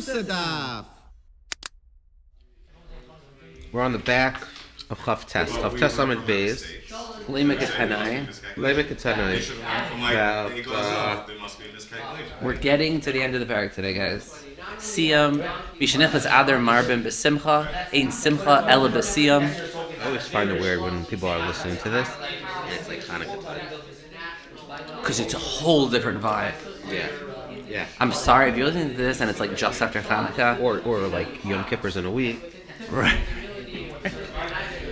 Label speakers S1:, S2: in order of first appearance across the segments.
S1: Chavrusa Daf.
S2: We're on the back of Chav Test. Chav Test Amid Beis.
S3: Lema Ketanai.
S2: Lema Ketanai.
S3: We're getting to the end of the parak today, guys. Siyam, Mishanichas Adar Marbim Besimcha, Ein Simcha Ela Besiyam.
S2: I always find it weird when people are listening to this. It's like Hanukkah time.
S3: Because it's a whole different vibe.
S2: Yeah.
S3: I'm sorry if you're listening to this and it's like just after Hanukkah.
S2: Or like Yom Kippur's in a week.
S3: Right.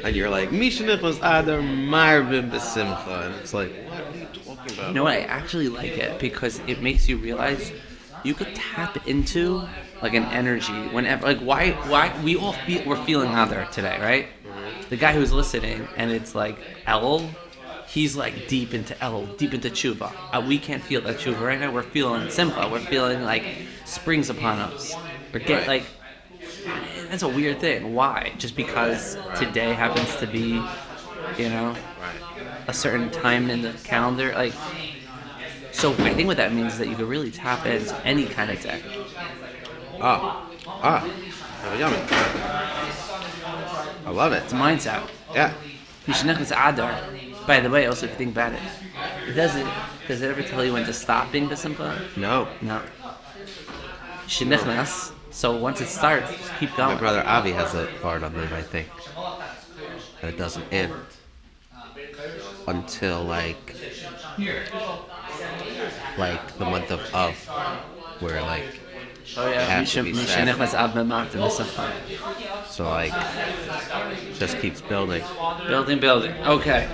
S2: And you're like, Mishanichas Adar Marbim Besimcha. And it's like, what are you talking about?
S3: You know what? I actually like it because it makes you realize you could tap into like an energy whenever, like why we're feeling Nazir today, right? The guy who's listening and it's like El, he's like deep into El, deep into Tshuva. We can't feel that Tshuva right now. We're feeling Simcha. We're feeling like springs upon us. We're getting like, that's a weird thing. Why? Just because today happens to be, a certain time in the calendar, like. So I think what that means is that you can really tap into any kind of tech.
S2: Yummy. I love it.
S3: It's a mindset.
S2: Yeah.
S3: Mishanichas Adar. By the way, also if you think about it, does it ever tell you when to stop being Besimcha?
S2: No.
S3: Shenichnas. So once it starts, keep going.
S2: My brother Avi has a part on it, I think. And it doesn't end until like the month of where like has to be set. So like just keeps building.
S3: Okay.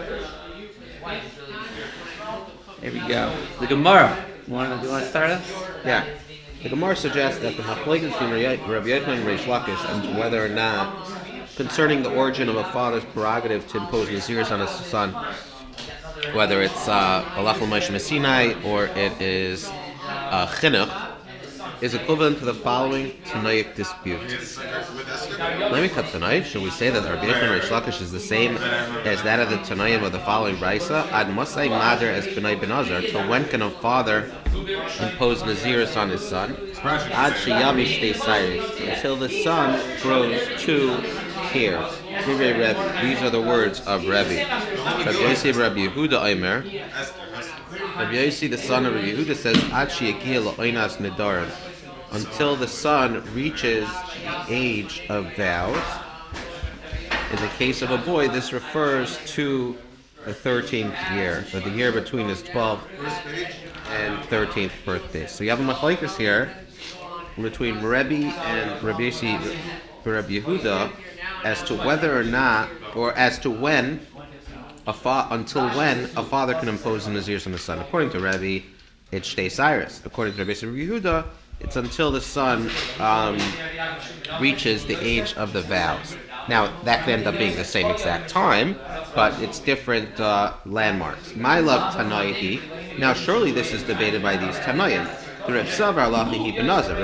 S3: Here we go. The Gemara. You want to start us?
S2: Yeah. The Gemara suggests that the machlokes between Rabbi Yochanan and Reish Lakish and whether or not concerning the origin of a father's prerogative to impose naziris on his son, whether it's Balach L'Moshe Messinai or it is Chinuch, is equivalent to the following Tanaic dispute. Let me cut tonight. Should we say that Rabbi Yochanan and Reish Lakish is the same as that of the Tanaim of the following Brisa? Ad Masai Mader as B'nai Benazar. Till when can a father impose naziris on his son? Ad Sheyavish Shtei Cyrus. Until the son grows 2 hairs. These are the words of Rebbe. Rabbi Yossi Rabbi Yehuda Omer. Rabbi Yossi, the son of Rabbi Yehuda, says, Ad sheyagia la'oinas nedarim. Until the son reaches the age of vows. In the case of a boy, this refers to the 13th year, or the year between his 12th and 13th birthday. So you have a machlokes here between Rebbe and Rabbi Yossi, Rabbi Yehuda, as to whether or not, or as to when, until when a father can impose a naziris on the son. According to Rebbe, it's Shtei Cyrus. According to Rabbi Yehuda, it's until the son reaches the age of the vows. Now, that could end up being the same exact time, but it's different landmarks. My love Tanaihi. Now, surely this is debated by these Tanaim. The Reb Savar Lachihi Benazar.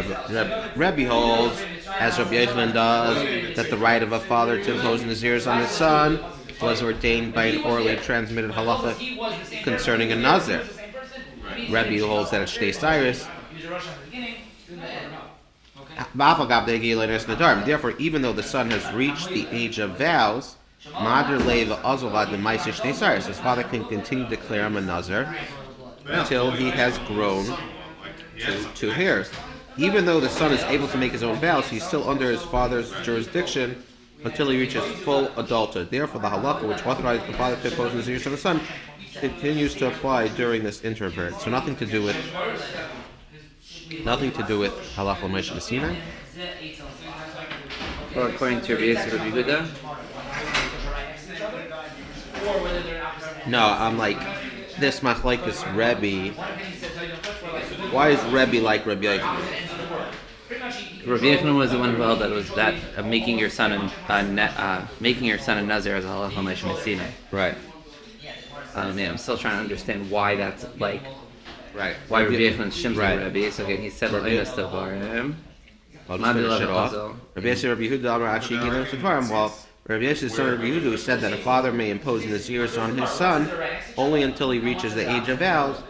S2: Rebbe holds, as Rabbi Yochanan does, that the right of a father to impose naziris on his son was ordained by an orally transmitted halacha concerning a Nazir. Rebbe holds that it's Shtei Cyrus. Therefore, even though the son has reached the age of vows, his father can continue to declare him a Nazir until he has grown 2 hairs. Even though the son is able to make his own vows, he's still under his father's jurisdiction until he reaches full adulthood. Therefore, the halakha which authorizes the father to impose naziris on the son continues to apply during this interim period. So nothing to do with halakha L'Moshe Messinai.
S3: Or according to Rabbi Yehuda.
S2: No, I'm like this machlokes Rebbe. Why is Rebbe like Rabbi Yochanan?
S3: Rabbi Yochanan was the one who held that it was that making your son a Nazir as a halakha L'Moshe Messinai.
S2: Right.
S3: I'm still trying to understand why that's like.
S2: Right.
S3: Why Rabbi Yochanan's shimshon Rebbe? So again, he said l'oinas devarim.
S2: I'll just finish it off. Rabbi Yossi Rabbi Yehuda Amar Ad sheyagia l'oinas devarim. While Rabbi Yossi's son Rabbi Yehuda said that a father may impose naziris on his son only until he reaches the age of vows,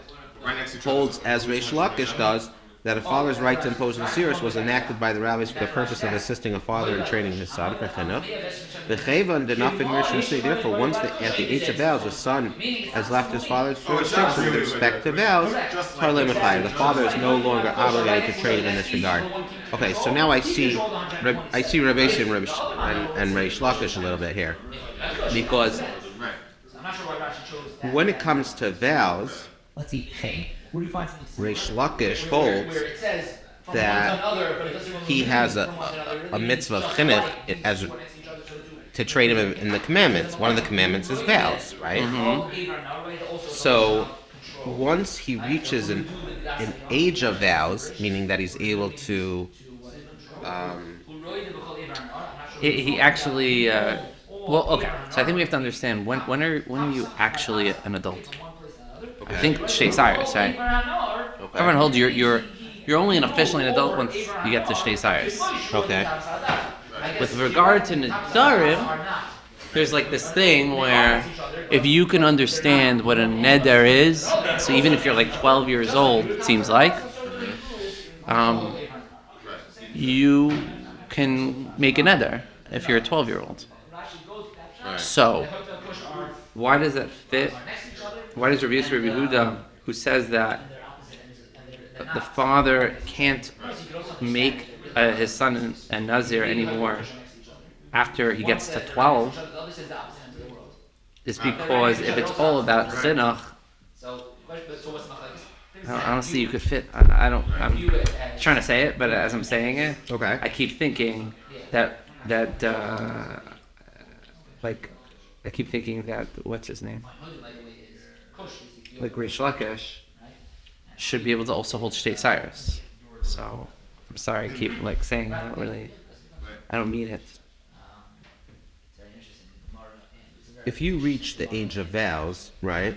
S2: holds as Reish Lakish does that a father's right to impose Naziris was enacted by the rabbis for the purpose of assisting a father in training his son. The Chayvan did nothing Rishon say. Therefore, once at the age of vows, a son has left his father's jurisdiction with respect to vows, the father is no longer obligated to train him in this regard. Okay, so now I see Rabbi and Reish Lakish a little bit here, because when it comes to vows,
S1: Let's see. Hey, where do you find
S2: Reish Lakish holds that he has a mitzvah of chinuch as to train him in the commandments. One of the commandments is vows, right?
S3: Mm-hmm.
S2: So once he reaches an age of vows, meaning that he's able to,
S3: He actually. Well, okay. So I think we have to understand when are you actually an adult?
S2: okay.
S3: I think Shtei Cyrus, right?
S2: Okay.
S3: Everyone holds you're only officially an adult once you get to Shtei Cyrus.
S2: Okay.
S3: With regard to Nadarim, there's like this thing where if you can understand what a neder is, so even if you're like 12 years old, it seems like, you can make a neder if you're a 12-year-old.
S2: Right.
S3: So, why does that fit? Why does Rabbi Yehuda, who says that the father can't make his son a Nazir anymore after he gets to 12, is because if it's all about chinuch, honestly, you could fit. I'm trying to say it, but as I'm saying it,
S2: Okay.
S3: I keep thinking that what's his name? Like Reish Lakish should be able to also hold Shtei Cyrus. So I'm sorry, I keep like saying I don't mean it.
S2: If you reach the age of vows, right?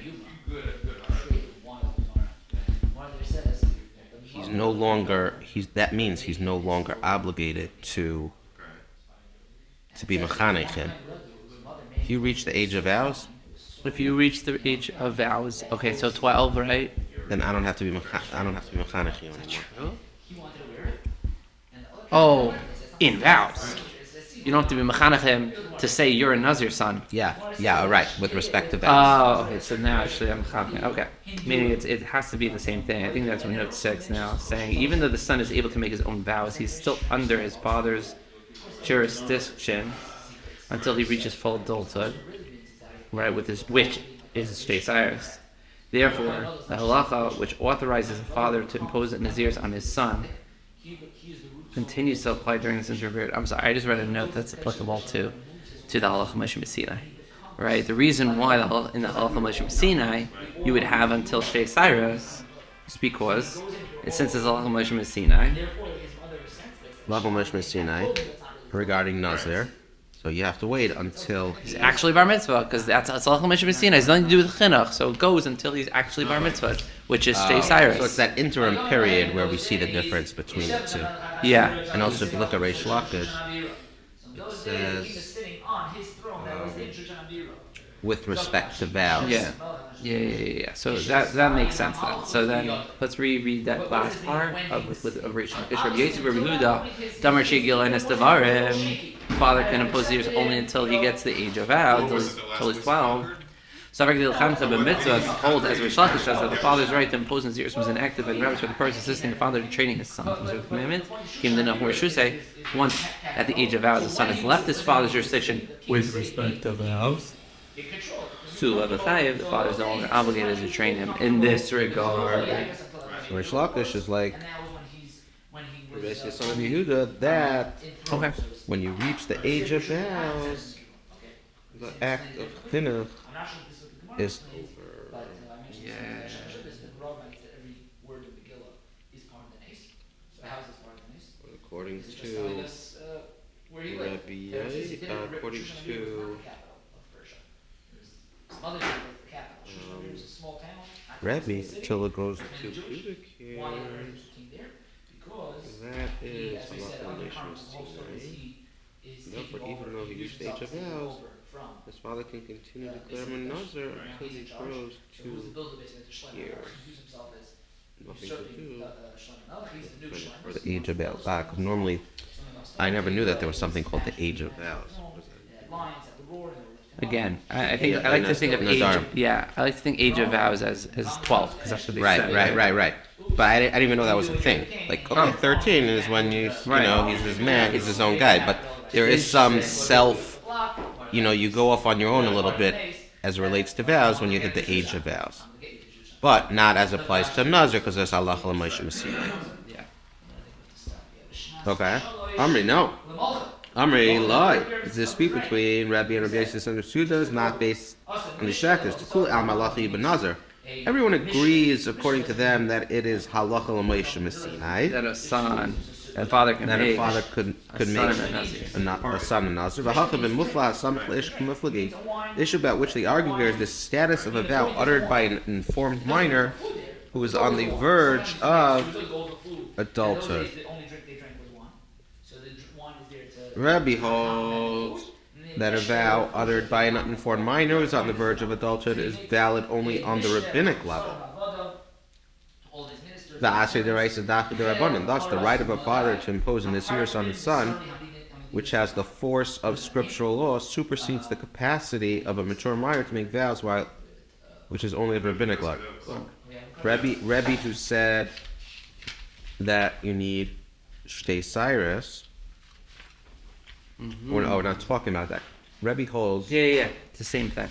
S2: That means he's no longer obligated to be mechanech him. If you reach the age of vows,
S3: If you reach the age of vows, okay, so 12, right?
S2: then I don't have to be mechanech him anymore.
S3: Oh, in vows. You don't have to be mechanechim to say you're a Nazir son.
S2: Yeah, all right. With respect to vows.
S3: Oh, okay, so now actually I'm mechanechim. Okay. Meaning it has to be the same thing. I think that's what note 6 now, saying even though the son is able to make his own vows, he's still under his father's jurisdiction until he reaches full adulthood, right, which is Shtei Cyrus. Therefore, the halacha which authorizes a father to impose nazirs on his son continues to apply during this interim period. I'm sorry, I just read a note that's applicable to the halacha Moshe Sinai, right? The reason why in the halacha Moshe Sinai you would have until Shtei Cyrus is because since it's halacha Moshe Sinai,
S2: Halacha Moshe Sinai regarding Nazir. So you have to wait until
S3: he's actually bar mitzvah, because that's halacha Moshe Sinai. It has nothing to do with chinuch, so it goes until he's actually bar mitzvah, which is Shtei Cyrus.
S2: So it's that interim period where we see the difference between the two.
S3: Yeah.
S2: And also, if you look at Reish Lakish, it says with respect to vows.
S3: Yeah. So that makes sense then. So then let's reread that last part with Reish Lakish. Rabbi Yosef Rabbi Yehuda, Damar Shegil and Estavarim. Father can impose years only until he gets the age of vows, until he's 12. Savak Dil Chamcha b'mitzvah hold as Reish Lakish says that the father's right to impose naziris was enacted by the rabbis for the purpose of assisting the father in training his son. The commandment came to know where say once at the age of vows the son has left his father's jurisdiction with respect to vows. To the father is no longer obligated to train him in this regard.
S2: Reish Lakish is like basically son of Yehuda that
S3: Okay.
S2: when you reach the age of vows, the act of chinuch is over.
S3: Yeah.
S2: According to according to Rebbe, till it goes to pubic hairs. That is halacha Moshe Sinai. Therefore, even though he reached the age of vows, his father can continue to declare him a Nazir until he grows 2 years. Or the age of vows. Because normally, I never knew that there was something called the age of vows.
S3: Again, I think I like to think of
S2: Nazar.
S3: age. Yeah, I like to think age of vows as 12 because that's what they
S2: Right,
S3: said.
S2: right. But I didn't even know that was a thing. Like, okay, 13 is when you know, he's his man, he's his own guy. But there is some you go off on your own a little bit as it relates to vows when you hit the age of vows. But not as applies to Nazir because there's Allah Moshe Messiah.
S3: Yeah.
S2: Okay. Amri, no. Amri, lie. It's a dispute between Rabbi and Rabbi Yosef and Suda is not based on the Shekers. Tukul al Malachi ibn Nazir. Everyone agrees, according to them, that it is halacha l'moshe Messiah.
S3: That a son and father can
S2: That
S3: make
S2: a father could
S3: son
S2: make
S3: and a Nazir.
S2: a son and Nazir. V'halcha ben mufla some ish k'muflagi. The issue about which they argue here is the status of a vow uttered by an informed minor who is on the verge of adulthood. Rabbi holds that a vow uttered by an uninformed minor who is on the verge of adulthood is valid only on the rabbinic level. Thus, the right of a father to impose a Nazir on his son, which has the force of scriptural law, supersedes the capacity of a mature minor to make vows, which is only at rabbinic level. Rebbe who said that you need Shtei Cyrus. We're not talking about that. Rebbe holds.
S3: Yeah. It's the same thing.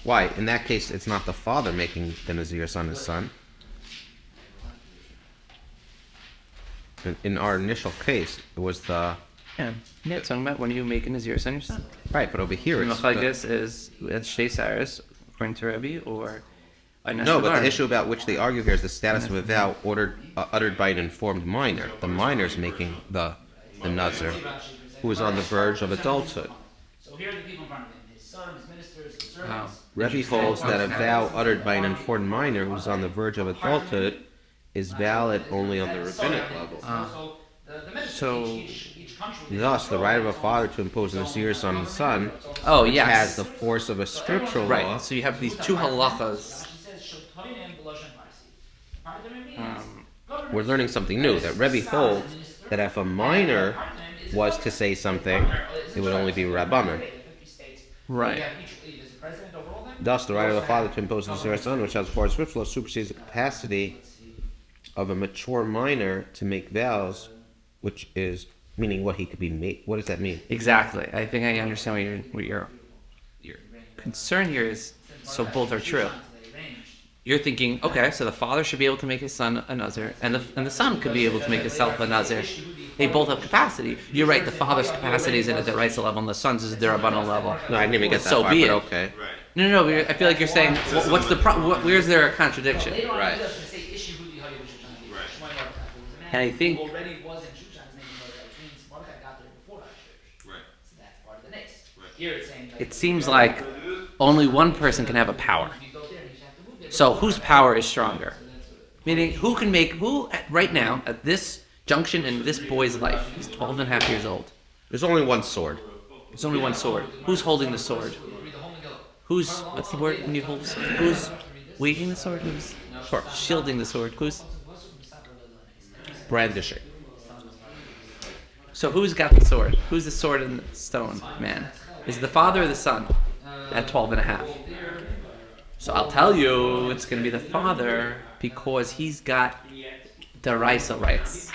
S2: Why? In that case, it's not the father making the Nazir on his son. In our initial case, it was the.
S3: Yeah, talking about when you make a Nazir on your son.
S2: Right, but over here it's.
S3: This is Shtei Cyrus, according to Rebbe, or.
S2: No, but the issue about which they argue here is the status of a vow uttered by an informed minor. The minor's making the Nazir, who is on the verge of adulthood.
S3: Wow.
S2: Rebbe holds that a vow uttered by an informed minor who is on the verge of adulthood is valid only on the rabbinic level.
S3: So,
S2: Thus, the right of a father to impose a Nazir on his son has the force of a scriptural law.
S3: right. So you have these two halachas.
S2: We're learning something new, that Rebbe holds that if a minor was to say something, it would only be Rabbanan.
S3: Right.
S2: Thus, the right of a father to impose a Nazir on his son, which has the force of scriptural law, supersedes the capacity of a mature minor to make vows, which is meaning what he could be made. What does that mean?
S3: Exactly. I think I understand what your concern here is. So both are true. You're thinking, okay, so the father should be able to make his son a Nazir, and the son could be able to make himself a Nazir. They both have capacity. You're right. The father's capacity is at the Raisa level, and the son's is at the Rabbanan level.
S2: No, I didn't even get that
S3: so
S2: far,
S3: be
S2: but
S3: it.
S2: okay.
S3: No. I feel like you're saying, what's the where's there a contradiction?
S2: Right.
S3: And I think it seems like only one person can have a power. So whose power is stronger? Meaning, who right now, at this junction in this boy's life, he's 12 and a half years old.
S2: There's only one sword.
S3: There's only one sword. Who's holding the sword? What's the word when you hold the sword? Who's waving the sword? Who's shielding the sword? Who's
S2: Brandishing.
S3: So who's got the sword? Who's the sword and the stone man? Is it the father or the son at 12 and a half? So I'll tell you, it's going to be the father because he's got the Raisa rights.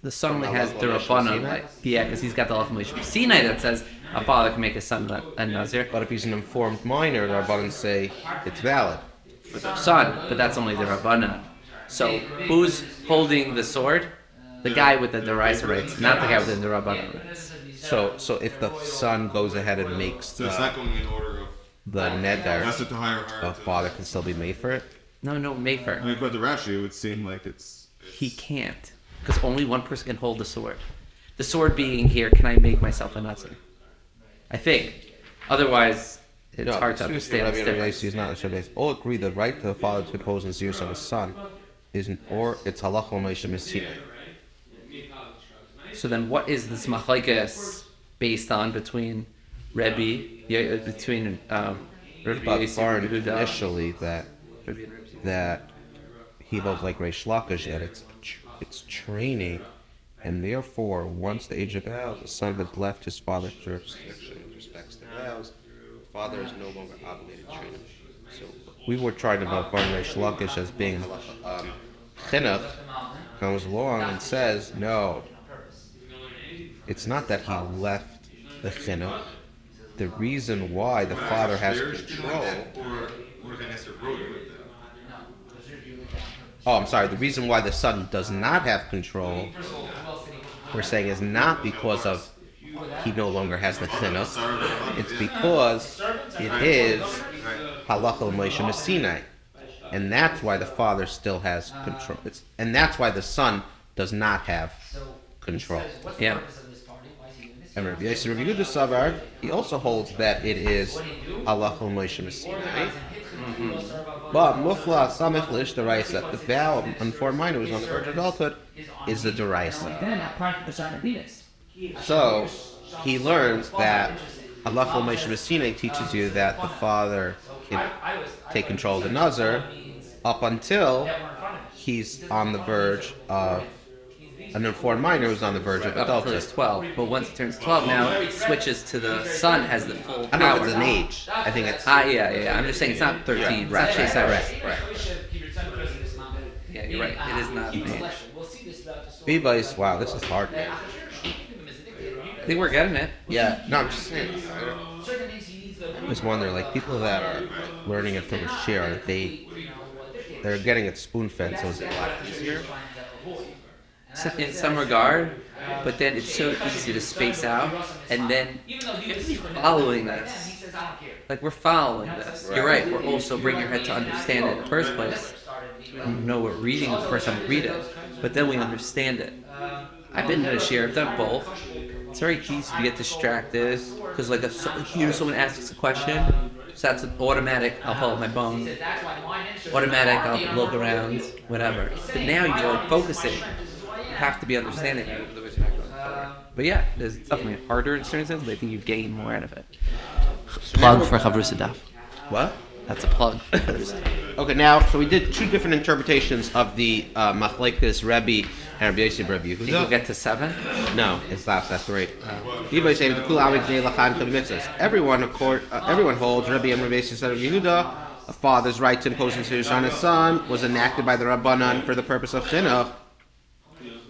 S3: The son only has the Rabbanan rights. Yeah, because he's got the Lachim Sinai that says a father can make his son a Nazir.
S2: But if he's an informed minor, the Rabbanan say it's valid.
S3: Son, but that's only the Rabbanan. So who's holding the sword? The guy with the Raisa rights, not the guy with the Rabbanan rights.
S2: So if the son goes ahead and makes
S4: So it's not going in order of.
S2: the neder,
S4: That's at the higher
S2: a
S4: hierarchy.
S2: father can still be made for it.
S3: No,
S4: I
S3: Mayfair.
S4: mean, but the Rashi, it would seem like it's.
S3: He can't. Because only one person can hold the sword. The sword being here, can I make myself a Nazir? I think. Otherwise, it's hard to understand this difference.
S2: Is not a all agree the right to the father to impose Nazir on his son or it's halacha l'moshe Messiah.
S3: So then what is this machlekes based on between Rebbe, between Rebbe
S2: But
S3: Yosef
S2: Baron
S3: and Yehuda?
S2: initially that he holds like Reish Lakish that it's training, and therefore once the age of vows, the son has left his father's jurisdiction with respects to vows, the father is no longer obligated to train him. So we were trying to about Reish Lakish as being chinuch, comes along and says no. It's not that he left the chinuch. The reason why the father has control. Oh, I'm sorry. The reason why the son does not have control, we're saying, is not because of he no longer has the chinuch. It's because it is halacha l'Moshe Messinai, and that's why the father still has control. And that's why the son does not have control.
S3: Yeah.
S2: And Rabbi Yehuda Savar, he also holds that it is halacha l'Moshe Messinai. But mufla samech lish deraisa, the vow on 4 minors on the verge of adulthood is the deraisa. So he learns that halacha l'Moshe Messinai teaches you that the father can take control of the Nazir up until he's on the verge of an informed minor who's on the verge of
S3: Up until
S2: adulthood.
S3: he's 12. But once he turns 12 now, it switches to the son has the full
S2: I don't know
S3: power.
S2: if it's an age. I think it's
S3: Yeah. I'm just saying it's not 13.
S2: Right,
S3: It's not
S2: right.
S3: Yeah, you're right. It is not an age.
S2: Bibais. Wow, this is hard, man.
S3: I think we're getting it.
S2: Yeah, no, I'm just saying. I was wondering, like people that are learning it from a share, they're getting it spoon-fed, so is it a lot easier?
S3: In some regard, but then it's so easy to space out, and then you have to be following this. Like we're following this. You're right. We're also bringing your head to understand it in the first place. No, we're reading it the first time we read it, but then we understand it. I've been to a share. I've done both. It's very easy to get distracted because, like, if someone asks a question, so that's an automatic. I'll hold my bone. Automatic. I'll look around. Whatever. But now you're focusing. You have to be understanding it. Otherwise you're not going forward. But yeah, it's definitely harder in certain sense, but I think you gain more out of it. Plug for Chavrusa Daf.
S2: What?
S3: That's a plug.
S2: Okay, now, so we did 2 different interpretations of the Machlekes Rebbe and Rabbi Yossi Rebbe
S3: Think we'll
S2: Yehuda.
S3: get to 7?
S2: No, it's last. That's great. Everyone holds Rebbe and Rabbi Yossi Rebbe Yehuda. A father's right to impose his on his son was enacted by the Rabbanan for the purpose of chinuch.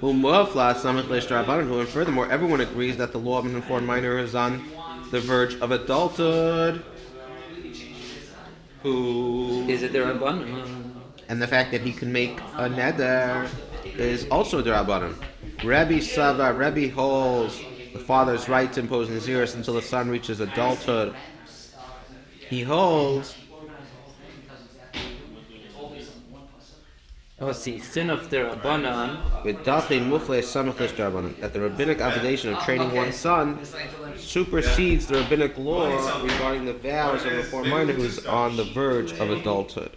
S2: And furthermore, everyone agrees that the law of an informed minor is on the verge of adulthood. Who
S3: Is it the Rabban?
S2: and the fact that he can make a neder is also the Rabbanan. Rebbe holds the father's right to impose Naziris until the son reaches adulthood. He holds.
S3: Let's see. Sin of the Rabbanan.
S2: With Dachin Mufle Samachlish Rabbanan, that the rabbinic obligation of training one's son supersedes the rabbinic law regarding the vows of a reformed minor who is on the verge of adulthood.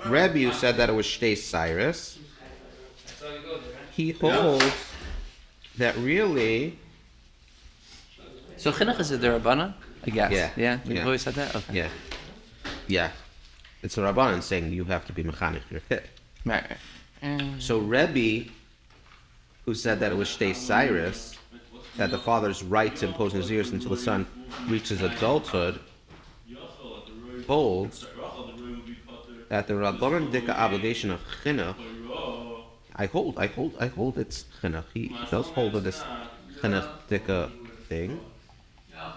S2: Rebbe, who said that it was Shtei Cyrus, he holds that really.
S3: So chinuch is the Rabbanan? I guess.
S2: Yeah.
S3: We've
S2: Yeah.
S3: always said that? Okay.
S2: Yeah. It's a Rabbanan saying you have to be mechanic your kid.
S3: Right.
S2: So Rebbe, who said that it was Shtei Cyrus, that the father's right to impose Naziris until the son reaches adulthood, holds that the Rabbanan Dika obligation of chinuch. I hold it's chinuch. He does hold of this chinuch Dika thing.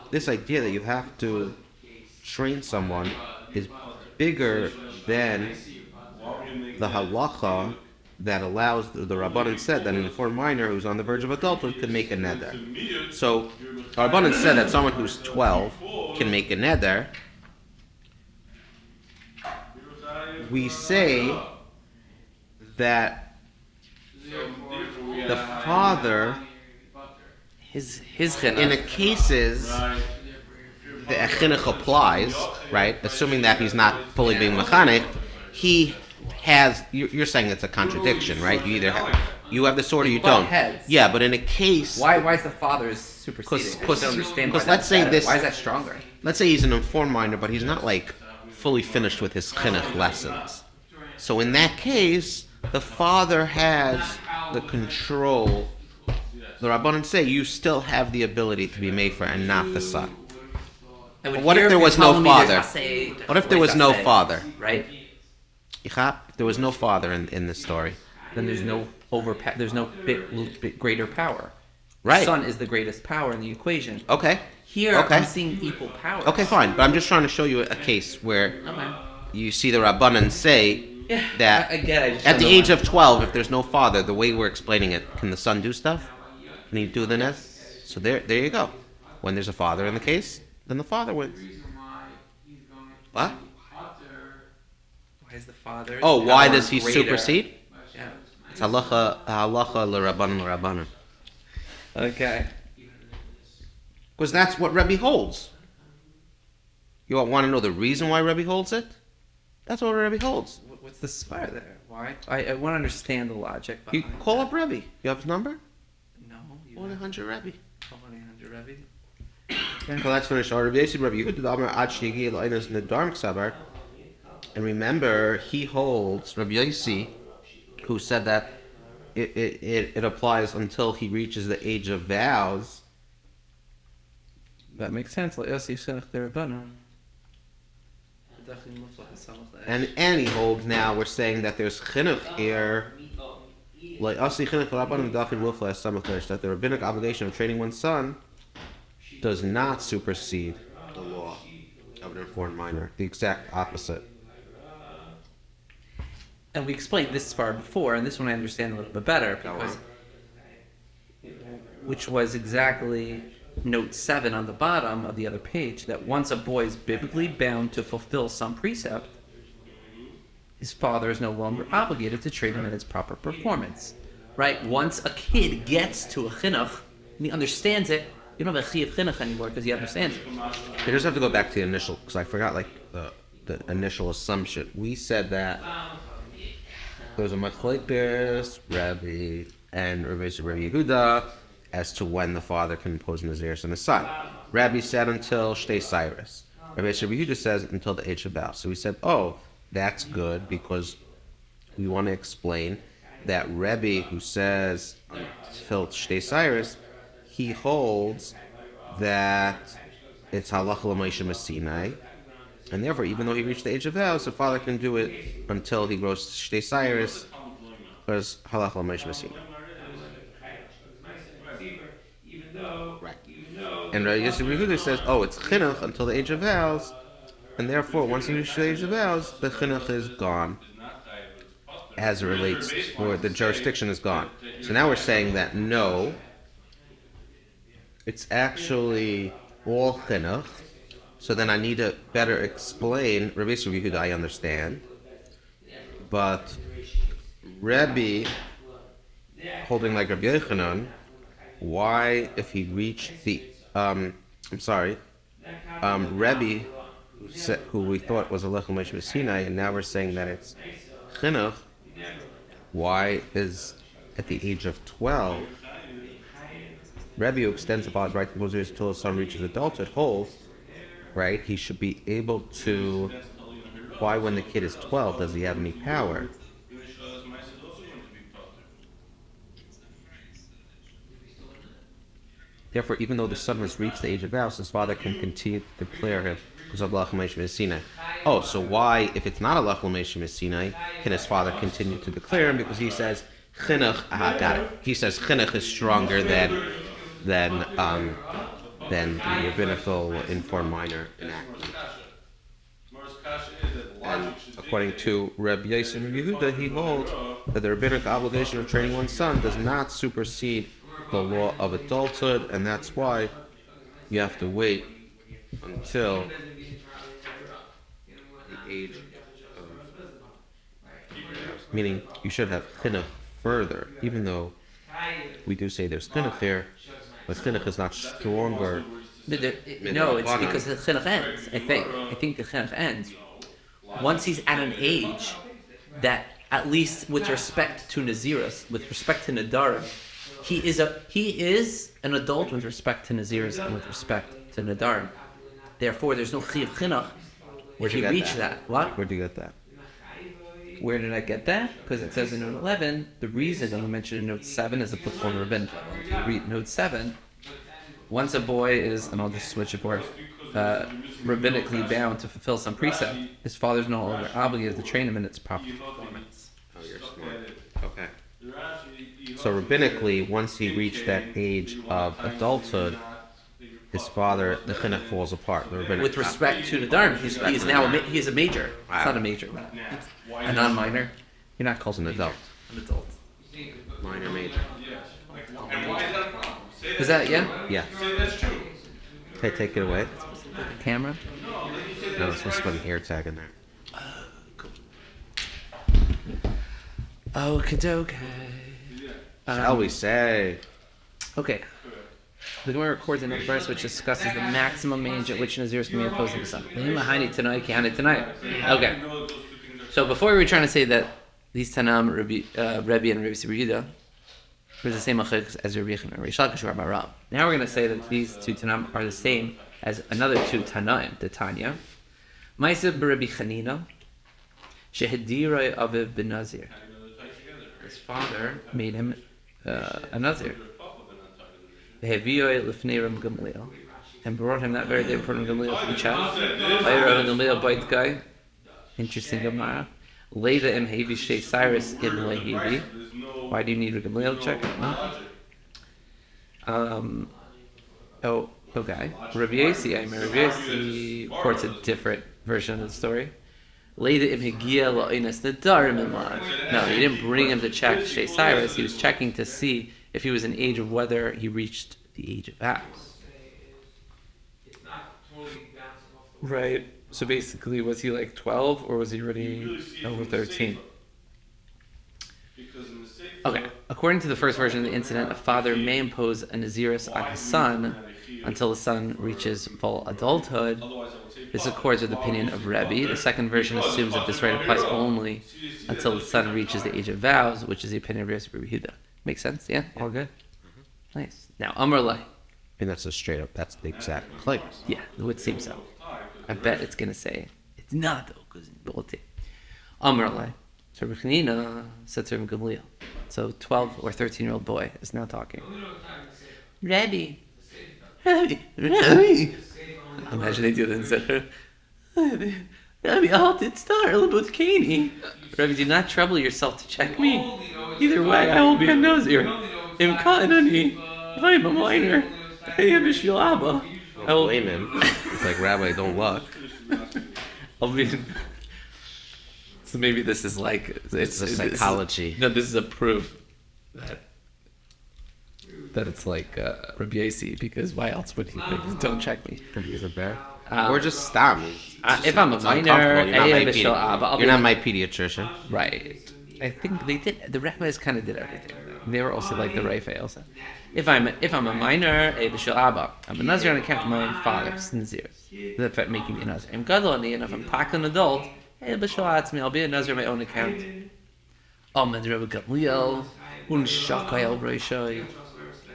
S2: This idea that you have to train someone is bigger than the halacha that allows the Rabbanan said that an informed minor who's on the verge of adulthood could make a neder. So the Rabbanan said that someone who's 12 can make a neder. We say that the father,
S3: His chinuch.
S2: in the cases the chinuch applies, right? Assuming that he's not fully being mechanic, he has. You're saying it's a contradiction, right? You either have the sword or you don't.
S3: Heads.
S2: Yeah, but in a case,
S3: Why is the father's superseding? I just don't understand why
S2: let's say
S3: that's
S2: this.
S3: Why is that stronger?
S2: Let's say he's an informed minor, but he's not like fully finished with his chinuch lessons. So in that case, the father has the control. The Rabbanan say you still have the ability to be mefer and not the son. What if there was no father? What if there was no father?
S3: Right?
S2: If there was no father in this story.
S3: Then there's no there's no bit greater power.
S2: Right.
S3: Son is the greatest power in the equation.
S2: Okay.
S3: Here,
S2: Okay.
S3: I'm seeing equal power.
S2: Okay, fine. But I'm just trying to show you a case where
S3: Okay.
S2: you see the Rabbanan say that
S3: I get it. I just
S2: at
S3: don't
S2: the
S3: know
S2: age
S3: why.
S2: of 12, if there's no father, the way we're explaining it, can the son do stuff? Can he do the nest? So there you go. When there's a father in the case, then the father wins. What?
S3: Why is the father?
S2: Oh, why does he
S3: greater?
S2: supersede?
S3: Yeah.
S2: It's halacha l'Rabbanan.
S3: Okay.
S2: Because that's what Rebbe holds. You want to know the reason why Rebbe holds it? That's what Rebbe holds.
S3: What's the spire there? Why? I want to understand the logic
S2: You
S3: behind
S2: call up Rebbe. You have his number?
S3: No. You
S2: 100 Rebbe.
S3: 100 Rebbe.
S2: So that's finished. Rebbe Yossi Rebbe Yehuda Amar Ad Shegi L'Einos Nedarm Ksabar. And remember, he holds Rebbe Yossi, who said that it applies until he reaches the age of vows.
S3: That makes sense.
S2: And he holds now, we're saying that there's chinuch here, like Asi chinuch Rabbanim Dafin Wolfla Samachlesh, that the rabbinic obligation of training one's son does not supersede the law of an informed minor. The exact opposite.
S3: And we explained this far before, and this one I understand a little bit better, because which was exactly note 7 on the bottom of the other page, that once a boy is biblically bound to fulfill some precept, his father is no longer obligated to train him in its proper performance. Right? Once a kid gets to a chinuch, and he understands it, you don't have a chiyuv chinuch anymore because he understands it.
S2: I just have to go back to the initial, because I forgot the initial assumption. We said that there was a machlokes, Rabbi and Rabbi Yehuda, as to when the father can impose Nazir on his son. Rabbi said until Shtei Cyrus. Rabbi Yehuda says until the age of vow. So we said, oh, that's good, because we want to explain that Rebbe, who says until Shtei Cyrus, he holds that it's halacha l'Moshe Sinai, and therefore, even though he reached the age of vows, the father can do it until he grows to Shtei Cyrus, because halacha l'Moshe Sinai. Right. And Yosef Yehuda says, oh, it's chinuch until the age of vows, and therefore, once you reach the age of vows, the chinuch is gone, as it relates, or the jurisdiction is gone. So now we're saying that no, it's actually all chinuch. So then I need to better explain. Rabbi Yehuda, I understand, but Rebbe, holding like Rabbi Yochanan, why, if he reached the, Rebbe, who we thought was a Lechem Moshe Sinai, and now we're saying that it's chinuch, why is at the age of 12, Rebbe, who extends the father's right to impose until his son reaches adulthood, holds, right, he should be able to, why when the kid is 12, does he have any power? Therefore, even though the son has reached the age of vows, his father can continue to declare him because of Lechem Moshe Sinai. Oh, so why, if it's not a Lechem Moshe Sinai, can his father continue to declare him? Because he says, chinuch, got it. He says chinuch is stronger than the rabbinical informed minor enactment. And according to Rabbi Yosef Yehuda, he holds that the rabbinic obligation of training one's son does not supersede the law of adulthood, and that's why you have to wait until the age of, meaning you should have chinuch further, even though we do say there's chinuch there, but chinuch is not stronger.
S3: No, it's because the chinuch ends. I think the chinuch ends once he's at an age that, at least with respect to Nazirus, with respect to Nadarim, he is an adult with respect to Nazirus and with respect to Nadarim. Therefore, there's no chiyuv chinuch if you reach that. What?
S2: Where'd you get that?
S3: Where did I get that? Because it says in note 11, the reason that we mentioned in note 7 is a platform rabbin. Read note 7. Once a boy is, and I'll just switch it for rabbinically bound to fulfill some precept, his father's no longer obligated to train him in its proper performance.
S2: Oh, you're smart. Okay. So rabbinically, once he reached that age of adulthood, his father, the chinuch falls apart. The rabbinic
S3: With respect to the dharma, he's now he's a major.
S2: Wow.
S3: It's not a major, a non-minor.
S2: You're not called an adult.
S3: An adult.
S2: Minor, major.
S3: Is that yeah?
S2: Yeah. Okay, take it away.
S3: Camera.
S2: No, it's supposed to put an ear tag in there.
S3: Okay.
S2: Shall we say?
S3: Okay. The Gemara records a verse which discusses the maximum age at which Nazir can be opposed to the sun. Okay. So before we were trying to say that these Tanam, Rebbe and Rebbe Yehuda, were the same machlokes as Rebbe Yechon and Reish Lakish or Rab. Now we're going to say that these two Tanam are the same as another two Tanaim, the Tanya. Ma'aseh b'Rebbe Chanina, shehedira aviv ben Nazir. His father made him a Nazir. And brought him that very day in front of Gamliel for the chat. Gamliel bite guy. Interesting Gemara. Later in Hevi Shay Cyrus ibn Lehivi. Why do you need a Gamliel check? No? Okay. Rabbi Yossi reports a different version of the story. Later in Higia La'inas Nadarim. No, he didn't bring him to check Shay Cyrus. He was checking to see if he was in age of whether he reached the age of vows. Right. So basically, was he like 12 or was he already over 13? Okay. According to the first version of the incident, a father may impose a Nazirus on his son until the son reaches full adulthood. This accords with the opinion of Rebbe. The second version assumes that this right applies only until the son reaches the age of vows, which is the opinion of Rebbe Yehuda. Makes sense? Yeah? All good? Nice. Now, Amar Lai.
S2: And that's a straight up, that's the exact place.
S3: Yeah, it would seem so. I bet it's going to say, it's not though, because it's built in. Amar Lai. So Rebbe Chanina said to Rebbe Gamliel. So 12 or 13-year-old boy is now talking. Rebbe. Imagine they do that instead. Rebbe, I'll start a little bit Kani. Rebbe, do not trouble yourself to check me. Either way, I will be a Nazir. If I'm a minor, I am a Shilaba.
S2: I will blame him. It's like, Rabbi, don't look.
S3: I'll be. So maybe this is like
S2: It's a psychology.
S3: No, this is a proof that it's like Rabbi Yossi, because why else would he think, don't check me?
S2: He's a bear. Or just stop me.
S3: If I'm a minor,
S2: you're not my pediatrician.
S3: Right. I think they did. The rabbis kind of did everything. They were also like the Reifei also. If I'm a minor, I'm a Nazir on account of my father's Nazir. That's making me a Nazir. I'm Gadolani, and if I'm an adult, I'll be a Nazir on my own account.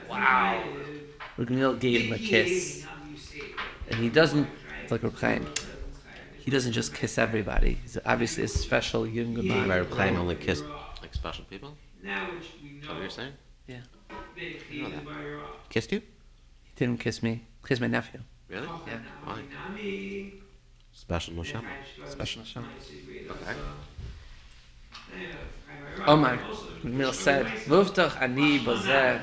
S3: Wow. Gamliel gave him a kiss. And he doesn't, it's like Reb Chaim, he doesn't just kiss everybody. He's obviously a special young man.
S2: Reb Chaim only kissed like special people? Is that what you're saying?
S3: Yeah.
S2: I know that. Kissed you?
S3: He didn't kiss me. He kissed my nephew.
S2: Really?
S3: Yeah.
S2: Why? Special Neshama.
S3: Special Neshama.
S2: Okay.
S3: Omar, Gamliel said, Muftach ani bazeh,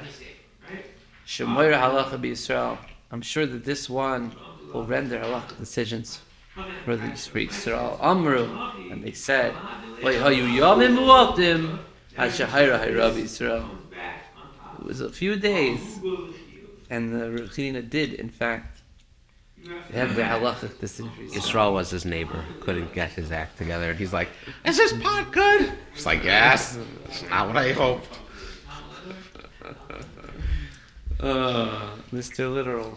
S3: shemoyer halacha b'Yisrael. I'm sure that this one will render halacha decisions for Yisrael. Amru, and they said, Yomim mu'atim, hashahayra hayra b'Yisrael. It was a few days, and the Rebbe Chanina did, in fact, have the halachic decisions.
S2: Yisrael was his neighbor who couldn't get his act together, and he's like, "Is this pot good?" It's like, "Yes." It's not what I hoped.
S3: Mr. Literal.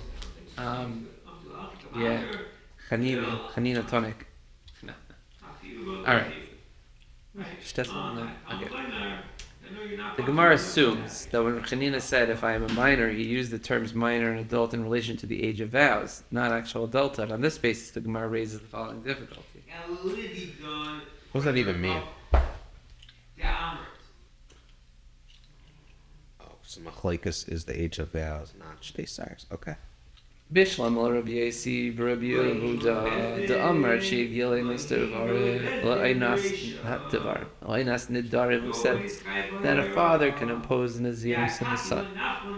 S3: Yeah. Chanina tonic. No. Alright. Okay. The Gemara assumes that when Chanina said, if I am a minor, he used the terms minor and adult in relation to the age of vows, not actual adulthood. On this basis, the Gemara raises the following difficulty.
S2: What does that even mean? So Machlaikas is the age of vows, not Shtei Sayers. Okay.
S3: Bishlam al Rabbi Yasi, Rabbi Yehuda, the Amar Shigilin Mr. Lainas Nidare, who said that a father can impose Nazirus on his son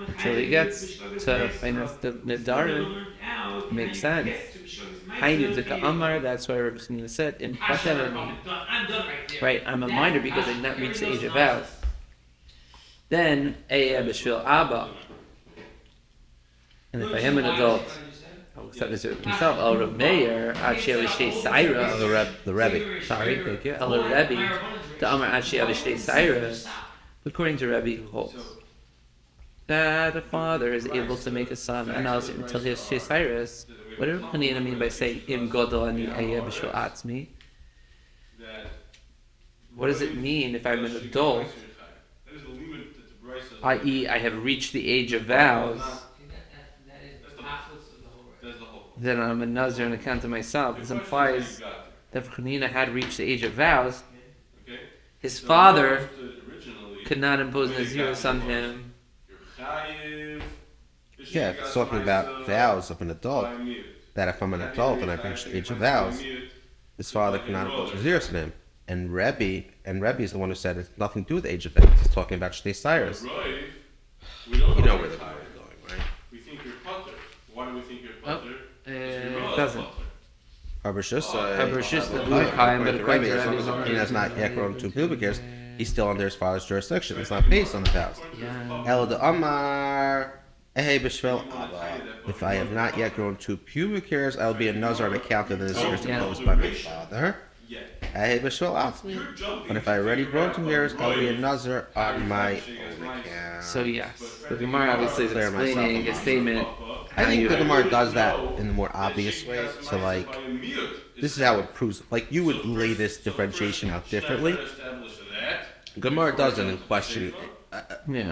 S3: until he gets to Lainas Nidare. Makes sense. Hainu the Amar, that's why Rabbi Snina said, in Patan, right, I'm a minor because I did not reach the age of vows. Then, Bishvil Abba. And if I am an adult, I'll accept this himself. El Remeir, Achi Avishte Saira.
S2: The Rebbe.
S3: Sorry, thank you. El Rebbe, the Amar Achi Avishte Saira. According to Rebbe, who holds that a father is able to make a son until he has Shesairis. What did Hanina mean by saying Im Godol Ani Ayeh B'Shul Atzmi? What does it mean if I'm an adult, i.e., I have reached the age of vows? Then I'm a Nazir on account of myself. This implies that if Hanina had reached the age of vows, his father could not impose Nazirus on him.
S2: Yeah, if it's talking about vows of an adult, that if I'm an adult and I've reached the age of vows, his father cannot impose Nazirus on him. And Rebbe is the one who said it's nothing to do with the age of vows. He's talking about Shtei Sayers. You know where the Gemara is going, right?
S4: We think you're Potter. Why do we think you're Potter?
S3: It doesn't.
S2: Habershus, he has not yet grown to pubic hairs. He's still under his father's jurisdiction. It's not based on the vows. El de Amar, if I have not yet grown to pubic hairs, I will be a Nazir on account of the Nazirus imposed by my father. But if I already grown to hairs, I will be a Nazir on my own account.
S3: So yes, the Gemara obviously is explaining a statement.
S2: I think the Gemara does that in the more obvious way. So like, this is how it proves. Like you would lay this differentiation out differently. Gemara does it in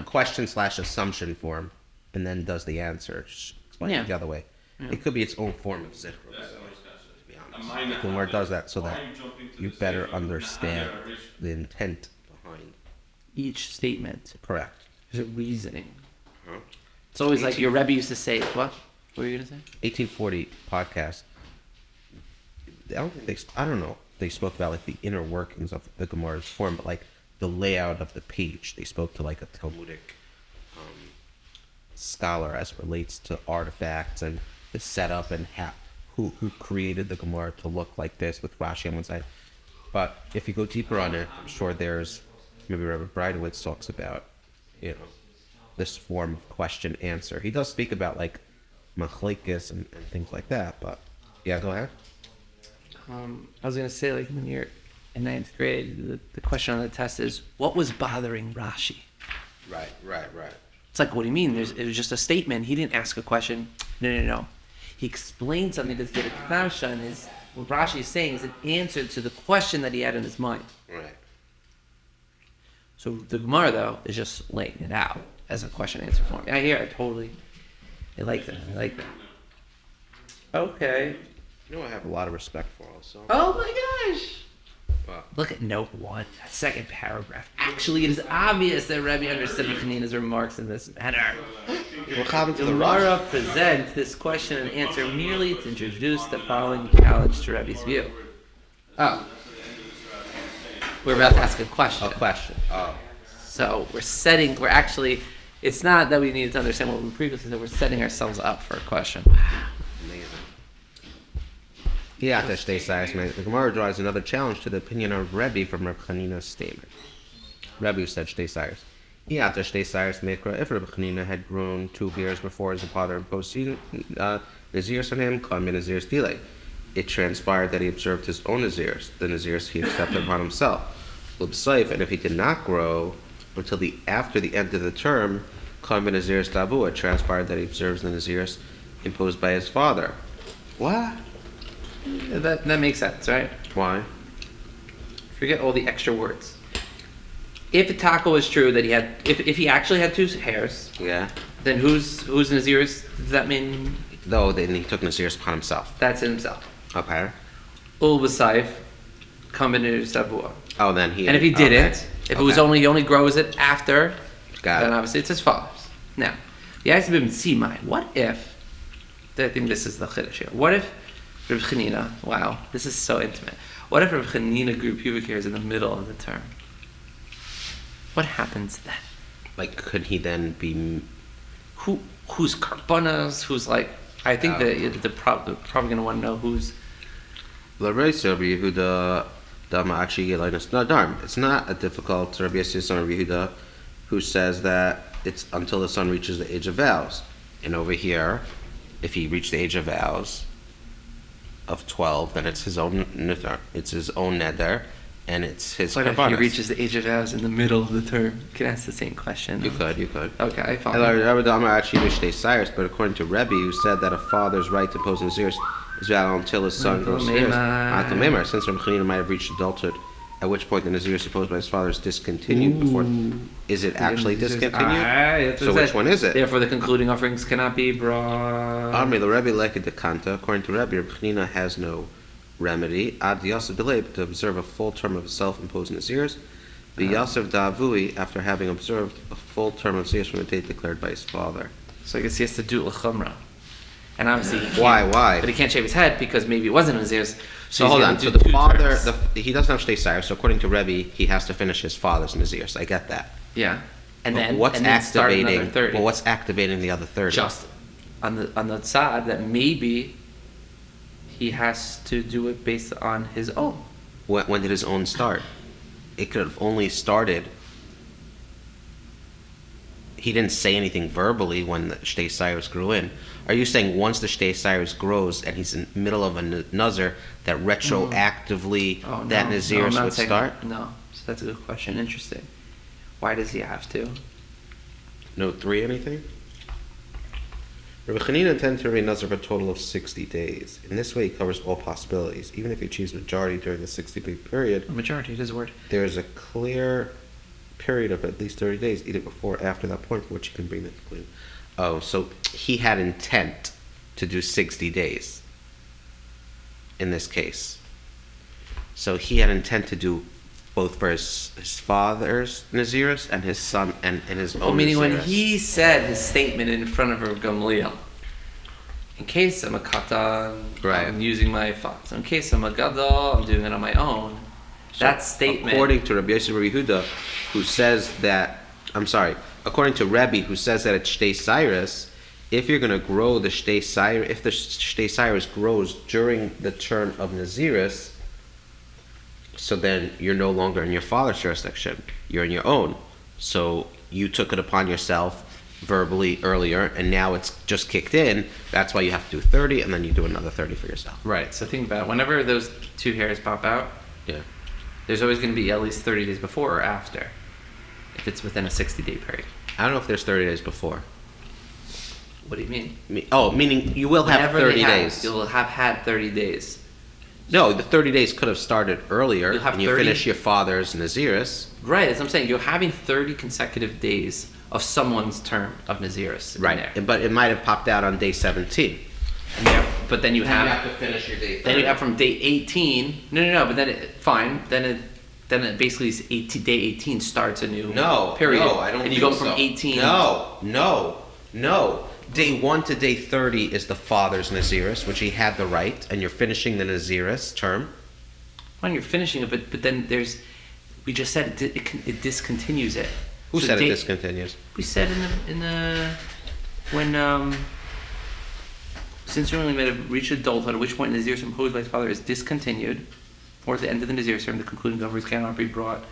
S2: question/assumption form, and then does the answer. Explain it the other way. It could be its own form of zikr. Gemara does that so that you better understand the intent behind
S3: Each statement.
S2: Correct.
S3: There's a reasoning. It's always like your Rebbe used to say, what? What were you going to say?
S2: 1840 podcast. I don't know. They spoke about like the inner workings of the Gemara's form, but like the layout of the page. They spoke to like a Talmudic scholar as it relates to artifacts and the setup and who created the Gemara to look like this with Rashi on one side. But if you go deeper on it, I'm sure there's maybe Rabbi Breidowitz talks about, this form of question answer. He does speak about like machlekes and things like that, but yeah, go ahead.
S3: I was going to say, like, when you're in 9th grade, the question on the test is, what was bothering Rashi?
S2: Right.
S3: It's like, what do you mean? It was just a statement. He didn't ask a question. No. He explained something to the Kedusha, and what Rashi is saying is an answer to the question that he had in his mind.
S2: Right.
S3: So the Gemara, though, is just laying it out as a question-answer form. I like that. Okay.
S2: I have a lot of respect for also.
S3: Oh my gosh!
S2: Wow.
S3: Look at note 1, that second paragraph. Actually, it is obvious that Rebbe understood Hanina's remarks in this manner. The Gemara presents this question and answer merely to introduce the following challenge to Rebbe's view. Oh. We're about to ask a question.
S2: Oh.
S3: So it's not that we needed to understand what we previously said, we're setting ourselves up for a question.
S2: Amazing. The Gemara draws another challenge to the opinion of Rebbe from Reb Chanina's statement. Rebbe said Shtei Sayers. If Reb Chanina had grown 2 years before his father imposed Nazirus on him, come in Nazirus delay. It transpired that he observed his own Nazirs, the Nazirs he accepted upon himself. And if he did not grow until after the end of the term, come in Naziris Davu, it transpired that he observes the Naziris imposed by his father. What?
S3: That makes sense, right?
S2: Why?
S3: Forget all the extra words. If the taco is true that he had, if he actually had 2 hairs, then who's Naziris? Does that mean?
S2: No, then he took Naziris upon himself.
S3: That's himself.
S2: Okay.
S3: Ul b'saif, come in Sabua.
S2: Oh, then he.
S3: And if he didn't, if it was he only grows it after.
S2: Got
S3: then
S2: it.
S3: obviously it's his father's. Now, Yasbim Simai. What if? I think this is the chiddush here. What if Reb Chanina? Wow, this is so intimate. What if Reb Chanina grew pubic hairs in the middle of the term? What happens then?
S2: Like, could he then be?
S3: Who's karbanas? Who's like? I think that they're probably going to want to know who's.
S2: Rabbi Yehuda Dama actually no darn. It's not a difficult Rabbi Yossi son Rabbi Yehuda, who says that it's until the son reaches the age of vows. And over here, if he reached the age of vows of 12, then it's his own neder. It's his own neder, and it's his.
S3: What if
S2: karbanos.
S3: he reaches the age of vows in the middle of the term? You can ask the same question.
S2: You could.
S3: Okay, I follow.
S2: Rabbi Dama actually wished Cyrus, but according to Rebbe, who said that a father's right to impose Naziris is valid until his son grows years. Until Memar, since Rabbi Chanina might have reached adulthood, at which point the Nazir supposed by his father is discontinued before. Is it actually discontinued? So which one is it?
S3: Therefore, the concluding offerings cannot be brought.
S2: Amri the Rebbe like a decanta. According to Rebbe, Rabbi Chanina has no remedy. Ad Yosef delay to observe a full term of self-imposed Nazirs. The Yosef Da'avui, after having observed a full term of Nazirs from the date declared by his father.
S3: So I guess he has to do l'chumra. And obviously,
S2: Why?
S3: But he can't shave his head because maybe it wasn't Nazir's.
S2: So hold on. So the father, he doesn't have to stay Cyrus. So according to Rebbe, he has to finish his father's Nazirs. I get that.
S3: Yeah. And then
S2: what's
S3: and then start another
S2: activating?
S3: 30.
S2: Well, what's activating the other 30?
S3: Just on the side that maybe he has to do it based on his own.
S2: When did his own start? It could have only started. He didn't say anything verbally when the Shtei Cyrus grew in. Are you saying once the Shtei Cyrus grows and he's in the middle of a Nazir, that retroactively that Nazirus would start?
S3: No. So that's a good question. Interesting. Why does he have to?
S2: No 3 anything? Rabbi Chanina intends to remain Nazir for a total of 60 days. In this way, he covers all possibilities. Even if he achieves majority during the 60-day period,
S3: A majority, it is a word.
S2: there is a clear period of at least 30 days, either before or after that point, for which he can bring the conclusion. Oh, so he had intent to do 60 days in this case. So he had intent to do both for his father's Naziris and his son and his own
S3: Meaning when
S2: Naziris.
S3: he said his statement in front of Rav Gamliel, in case I'm a katan,
S2: Right.
S3: I'm using my thoughts. In case I'm a gadol, I'm doing it on my own.
S2: So
S3: That statement.
S2: according to Rabbi Yosef Rabbi Yehuda, who says that, according to Rebbe, who says that it's Shtei Cyrus, if you're going to grow the Shtei Cyrus, if the Shtei Cyrus grows during the term of Naziris, so then you're no longer in your father's jurisdiction, you're in your own. So you took it upon yourself verbally earlier, and now it's just kicked in. That's why you have to do 30, and then you do another 30 for yourself.
S3: Right. So think about it. Whenever those two hairs pop out,
S2: Yeah.
S3: there's always going to be at least 30 days before or after, if it's within a 60-day period.
S2: I don't know if there's 30 days before.
S3: What do you mean?
S2: Meaning you will have
S3: Whenever
S2: 30
S3: they have,
S2: days.
S3: You'll have had 30 days.
S2: No, the 30 days could have started earlier,
S3: You'll have
S2: and you
S3: 30
S2: finish your father's Naziris.
S3: Right, that's what I'm saying. You're having 30 consecutive days of someone's term of Naziris. in
S2: Right,
S3: there.
S2: but it might have popped out on day 17.
S3: But then you have
S2: to finish your day 30.
S3: then you have from day 18. No. But then fine. Then it basically is day 18 starts a new period.
S2: No, I don't
S3: And you
S2: think
S3: go from
S2: so.
S3: 18.
S2: No. Day 1 to day 30 is the father's Naziris, which he had the right, and you're finishing the Naziris term.
S3: When you're finishing it, but then we just said it discontinues it.
S2: Who
S3: So
S2: said
S3: day-
S2: it discontinues?
S3: We said when since you only made have reached adulthood, at which point Nazir imposed by his father is discontinued, or at the end of the Nazir term, the concluding governors cannot be brought.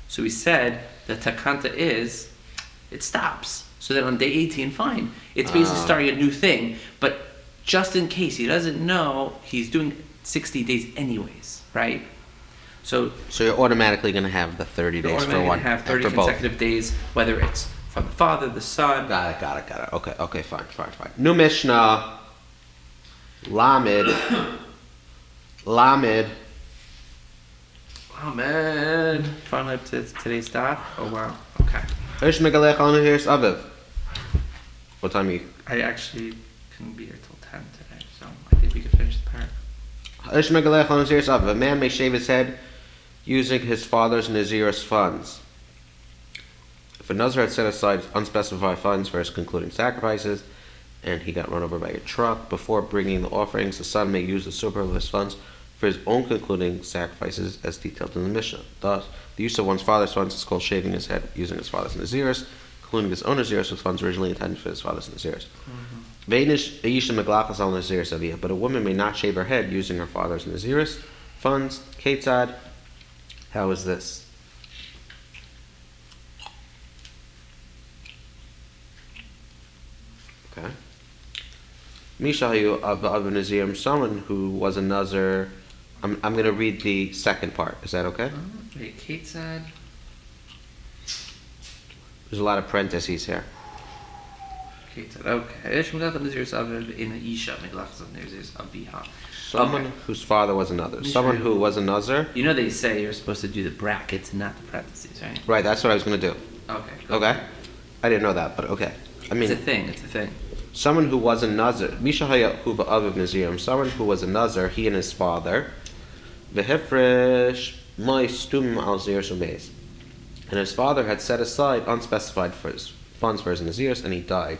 S3: So we said the takanta is it stops. So that on day 18, fine, it's basically starting a new thing. But just in case he doesn't know, he's doing 60 days anyways, right? So
S2: you're automatically going to have the 30 days for one.
S3: have 30
S2: for both.
S3: consecutive days, whether it's from the father, the son.
S2: Got it. Okay, fine. New Mishnah. Lamed.
S3: Oh man! Finally up to today's daf. Oh wow. Okay.
S2: Ish megalech al Naziris Aviv. What time are you?
S3: I actually couldn't be here till 10 today, so I think we could finish the parak.
S2: Ish megalech al Naziris Aviv. A man may shave his head using his father's Naziris funds. If a Nazir had set aside unspecified funds for his concluding sacrifices, and he got run over by a truck, before bringing the offerings, the son may use the superfluous funds for his own concluding sacrifices as detailed in the Mishnah. Thus, the use of one's father's funds is called shaving his head using his father's Naziris, including his own Naziris with funds originally intended for his father's Naziris. But a woman may not shave her head using her father's Naziris funds. Ketzad, how is this? Okay. Mishayu Abu Nazir, someone who was a Nazir. I'm going to read the second part. Is that okay?
S3: Wait, Ketzad.
S2: There's a lot of parentheses here.
S3: Ketzad. Okay.
S2: Someone whose father was a Nazir. Someone who was a Nazir.
S3: You know they say you're supposed to do the brackets, not the parentheses, right?
S2: Right, that's what I was going to do.
S3: Okay.
S2: Okay? I didn't know that, but okay. I mean,
S3: It's a thing.
S2: someone who was a Nazir. Mishahaya Huba Aviv Nazirim. Someone who was a Nazir, he and his father. V'hefresh Ma'istum al Zir Sumeis. And his father had set aside unspecified funds for his Nazirs, and he died.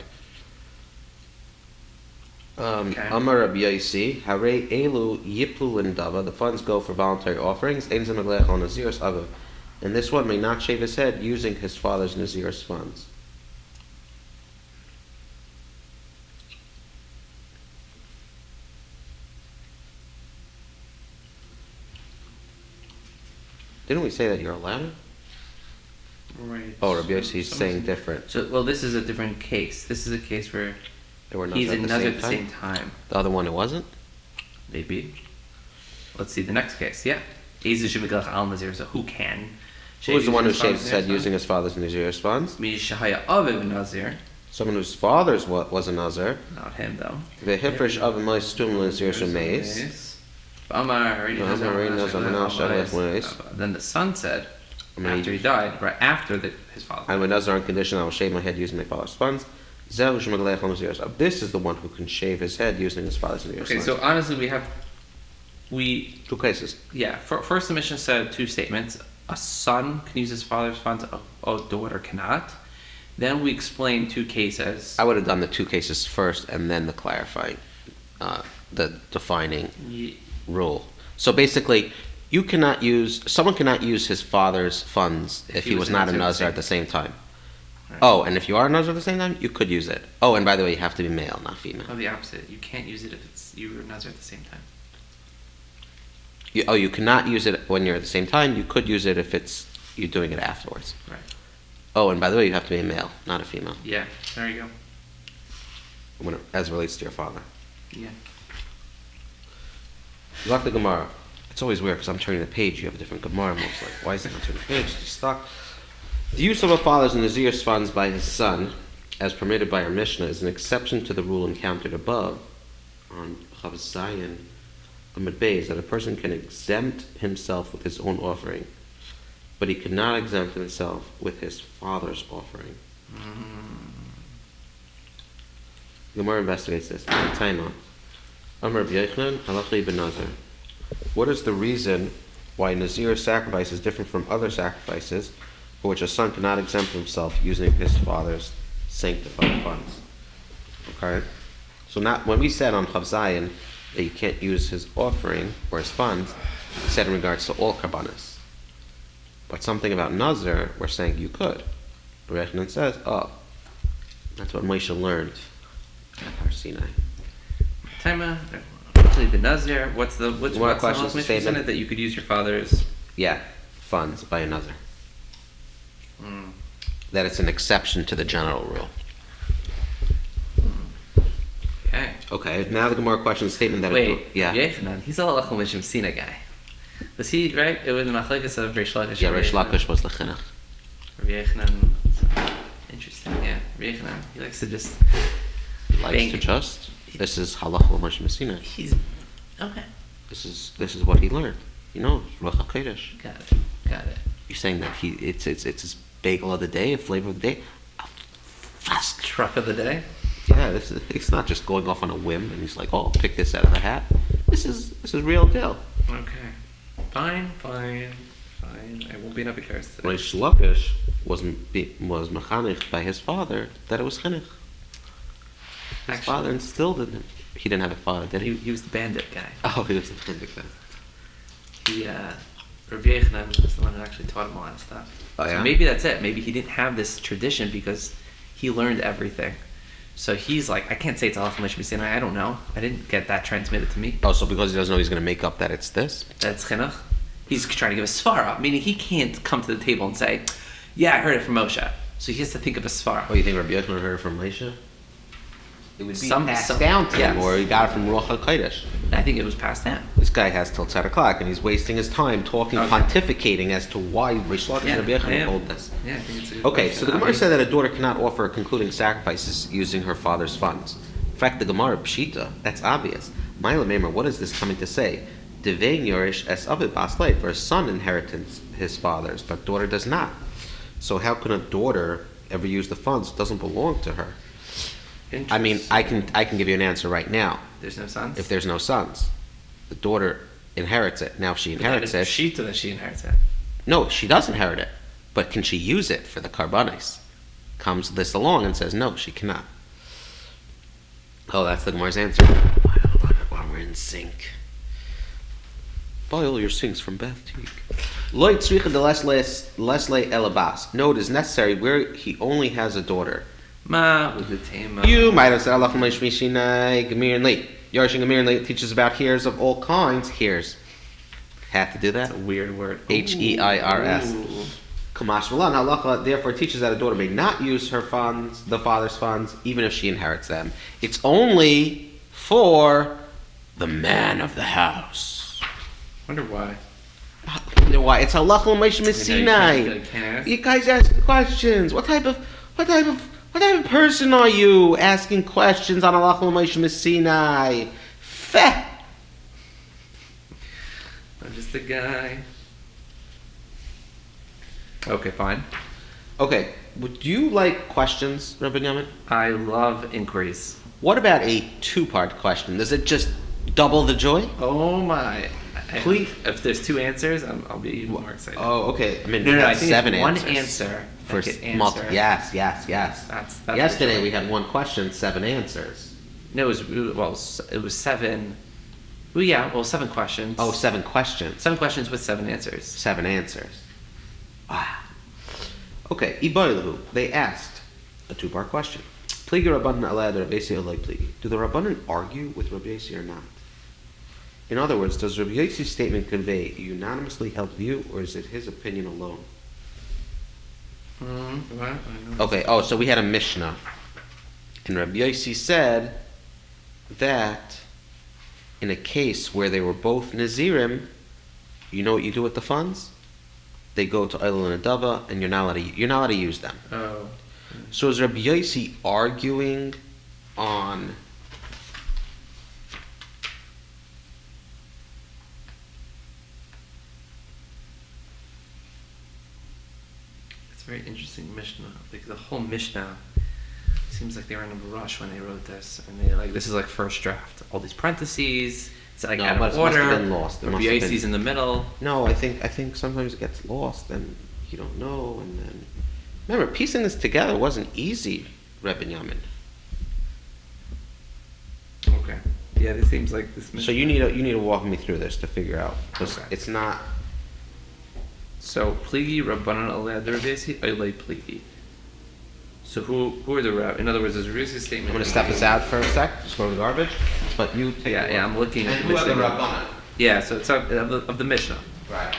S2: Amar Rabbi Yaisi, Hare Elu Yiplu Lindava. The funds go for voluntary offerings. Ein Zemaglech al Nazirs Aviv. And this one may not shave his head using his father's Nazir's funds. Didn't we say that you're allowed?
S3: Right.
S2: Oh, Rabbi Yossi is saying different.
S3: So, well, this is a different case. This is a case where
S2: They were
S3: he's
S2: Nazir
S3: in Nazir at the same time.
S2: The other one, it wasn't?
S3: Maybe. Let's see the next case. Yeah. Ezu Shemiglach al Nazir. So who can?
S2: Who was the one who shaved his head using his father's Nazir's funds?
S3: Mishahaya Aviv Nazir.
S2: Someone whose father's was a Nazir.
S3: Not him though.
S2: The Hifresh of a Mois Tum Nazir Shemeis.
S3: Then the son said, after he died, right after his father.
S2: I'm a Nazir on condition I will shave my head using my father's funds. This is the one who can shave his head using his father's Nazir's funds.
S3: Okay, so honestly,
S2: two cases.
S3: Yeah. First, the mission said two statements: a son can use his father's funds, a daughter cannot. Then we explained two cases.
S2: I would have done the two cases first and then the clarifying, the defining rule. So basically, someone cannot use his father's funds if he was not a Nazir at the same time.
S3: Right.
S2: Oh, and if you are a Nazir at the same time, you could use it. Oh, and by the way, you have to be male, not female.
S3: No, the opposite. You can't use it if you're a Nazir at the same time.
S2: You cannot use it when you're at the same time. You could use it if you're doing it afterwards.
S3: Right.
S2: Oh, and by the way, you have to be a male, not a female.
S3: Yeah, there you go.
S2: As it relates to your father.
S3: Yeah.
S2: You like the Gemara. It's always weird because I'm turning the page. You have a different Gemara. I'm almost like, why is it not turning the page? It's stuck. The use of a father's Nazir's funds by his son, as permitted by our Mishnah, is an exception to the rule encountered above on Chav Zayin Amud Beis, that a person can exempt himself with his own offering, but he cannot exempt himself with his father's offering. Gemara investigates this. Taima. Amar B'Yochanan, Halachi b'Nazir. What is the reason why Nazir's sacrifice is different from other sacrifices for which a son cannot exempt himself using his father's sanctified funds? Okay? So when we said on Chav Zayin that you can't use his offering or his funds, we said in regards to all karbanos. But something about Nazir, we're saying you could. Yochanan says, that's what Moshe learned at Har Sinai.
S3: Taima, the Nazir. What's the
S2: question statement
S3: that you could use your father's?
S2: Yeah, funds by a Nazir. That it's an exception to the general rule. Okay. Now the Gemara question statement that
S3: Yochanan, he's a Halachah Mishum Sina guy. Was he right? It was the Machlekes of Reish Lakish.
S2: Yeah, Reish Lakish was the chinuch.
S3: Rabbi Yochanan, interesting. Yeah, Rabbi Yochanan, he likes to just.
S2: This is Halacha Mishum Sina.
S3: He's okay.
S2: This is what he learned. You know, Ruach HaKodesh.
S3: Got it.
S2: You're saying that it's his bagel of the day, a flavor of the day, a fast
S3: truck of the day.
S2: Yeah, it's not just going off on a whim and he's like, oh, I'll pick this out of the hat. This is real deal.
S3: Okay. Fine. Fine. I won't be enough curious today.
S2: Reish Lakish was mechanich by his father that it was chinuch. His father instilled in him. He didn't have a father, did he?
S3: He was the bandit guy.
S2: Oh, he was the bandit guy.
S3: Rabbi Yochanan was the one who actually taught him a lot of stuff.
S2: Oh, yeah?
S3: So maybe that's it. Maybe he didn't have this tradition because he learned everything. So he's like, I can't say it's Allah Mishmi. I don't know. I didn't get that transmitted to me.
S2: Oh, so because he doesn't know he's going to make up that it's this?
S3: That's chinuch. He's trying to give a svara, meaning he can't come to the table and say, yeah, I heard it from Moshe. So he has to think of a svara.
S2: Oh, you think Rabbi Yochanan heard it from Moshe? It would be passed
S3: some-
S2: down to him,
S3: yes.
S2: or he got it from Ruach HaKodesh.
S3: I think it was passed down.
S2: This guy has till 10 o'clock, and he's wasting his time talking,
S3: Okay.
S2: pontificating as to why Reish Lakish and Rabbi Yochanan told this.
S3: Yeah, I think it's a good
S2: Okay,
S3: question.
S2: so the Gemara said that a daughter cannot offer a concluding sacrifices using her father's funds. In fact, the Gemara Pshita, that's obvious. Ma'ila Meimer, what is this coming to say? Devein Yorish es Abed Basleit, for a son inherits his father's, but daughter does not. So how can a daughter ever use the funds? It doesn't belong to her. I mean, I can give you an answer right now.
S3: There's no sons?
S2: If there's no sons, the daughter inherits it. Now, if she inherits it,
S3: Shita that she inherits it.
S2: no, she does inherit it. But can she use it for the karbanis? Comes this along and says, no, she cannot. Oh, that's the Gemara's answer. While we're in sync. Buy all your sinks from Beth Teague. Lo tzricha de lesle elabas. No, it is necessary where he only has a daughter.
S3: Ma with the tema.
S2: You might have said Allah Mishinai, Gemir and Late. Yarshin Gemir and Late teaches about hairs of all kinds. Hairs. Had to do that?
S3: That's a weird word.
S2: Heirs.
S3: Ooh.
S2: Kamash Malan halacha therefore teaches that a daughter may not use her funds, the father's funds, even if she inherits them. It's only for the man of the house.
S3: Wonder why.
S2: Why? It's halacha l'meish misinai. You guys asking questions. What type of person are you asking questions on halacha l'meish misinai? Feh.
S3: I'm just a guy. Okay, fine.
S2: Okay, would you like questions, Rabbi Binyomin?
S3: I love inquiries.
S2: What about a two-part question? Does it just double the joy?
S3: Oh my.
S2: Please.
S3: If there's two answers, I'll be even more excited.
S2: Oh, okay. I mean,
S3: No,
S2: we
S3: I
S2: have
S3: think
S2: 7
S3: it's one
S2: answers.
S3: answer.
S2: For
S3: that could
S2: multi-
S3: answer.
S2: yes.
S3: That's
S2: Yesterday
S3: the
S2: we
S3: joy.
S2: had 1 question, 7 answers.
S3: No, it was 7. Well, yeah, 7 questions.
S2: Oh, 7 questions.
S3: 7 questions with 7 answers.
S2: 7 answers. Ah. Okay, Iboilahu, they asked a 2-part question. Pligi Rabbanan alad Rabbi Yossi olay pligi. Do the Rabbanan argue with Rabbi Yossi or not? In other words, does Rabbi Yossi's statement convey a unanimously held view, or is it his opinion alone? Okay, so we had a Mishnah. And Rabbi Yossi said that in a case where they were both Nazirim, you know what you do with the funds? They go to Eilu and Adava, and you're not allowed to use them.
S3: Oh.
S2: So is Rabbi Yossi arguing on
S3: It's a very interesting Mishnah. Like the whole Mishnah seems like they were in a rush when they wrote this, and they this is like first draft. All these parentheses. It's like
S2: No,
S3: out
S2: but
S3: of
S2: it must
S3: order.
S2: have been lost. It
S3: Rabbi
S2: must have
S3: Yossi's
S2: been-
S3: in the middle.
S2: No, I think sometimes it gets lost and you don't know, and then remember piecing this together wasn't easy, Reb Binyomin.
S3: Okay. Yeah, this seems like this Mishnah.
S2: So you need to walk me through this to figure out, because
S3: Okay.
S2: it's not.
S3: So pligi rabbanan alei Rabbi Yossi olay pligi. So who are the rab? In other words, is Rabbi Yossi's statement?
S2: I'm going to step this out for a sec, just go to the garbage. But you take. a look.
S3: Yeah, I'm looking at
S2: And
S3: the
S2: who are the
S3: Mishnah.
S2: Rabbanan?
S3: Yeah, so it's of the Mishnah.
S2: Right.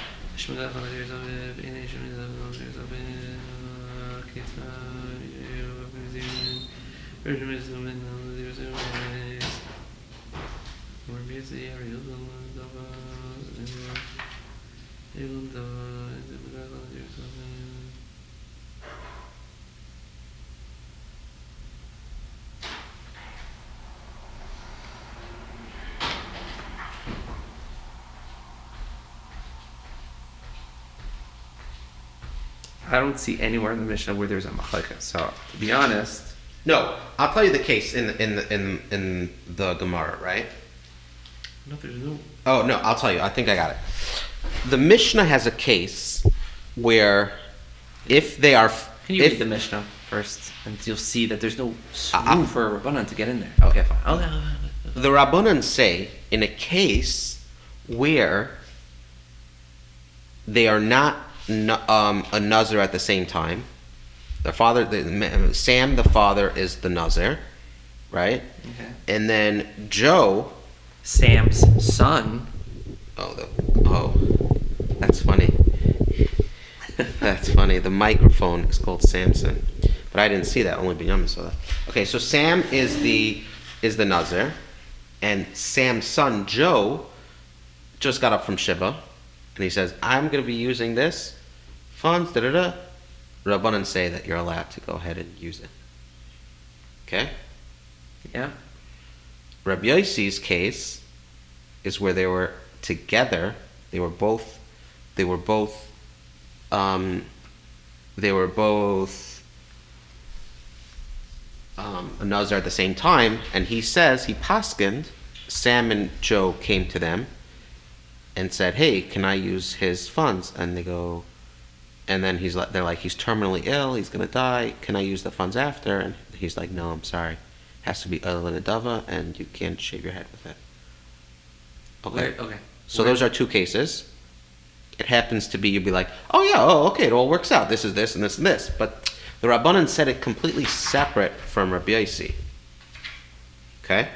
S3: I don't see anywhere in the Mishnah where there's a machlekes. So to be honest,
S2: No, I'll tell you the case in the Gemara, right?
S3: no, there's no.
S2: Oh no, I'll tell you. I think I got it. the Mishnah has a case where if they are,
S3: Can you read the Mishnah first, and you'll see that there's no room for a Rabbanan to get in there. Okay, fine. Okay.
S2: the Rabbanan say in a case where they are not a Nazir at the same time. The father, Sam, the father, is the Nazir, right?
S3: Okay.
S2: And then Joe,
S3: Sam's son.
S2: Oh, that's funny. That's funny. The microphone is called Samson, but I didn't see that. Only Binyomin saw that. Okay, so Sam is the Nazir, and Sam's son Joe just got up from Shiva, and he says, "I'm going to be using this funds." Rabbanan say that you're allowed to go ahead and use it. Okay.
S3: Yeah.
S2: Rabbi Yossi's case is where they were together. They were both a Nazir at the same time, and he says he paskined. Sam and Joe came to them and said, "Hey, can I use his funds?" And they go, and then they're like, "He's terminally ill. He's gonna die. Can I use the funds after?" And he's like, "No, I'm sorry. It has to be oil and a dava, and you can't shave your head with it." Okay.
S3: Okay.
S2: So those are two cases. It happens to be, you'd be like, okay, it all works out. This is this and this and this. But the Rabbanan said it completely separate from Rabbi Yossi. Okay?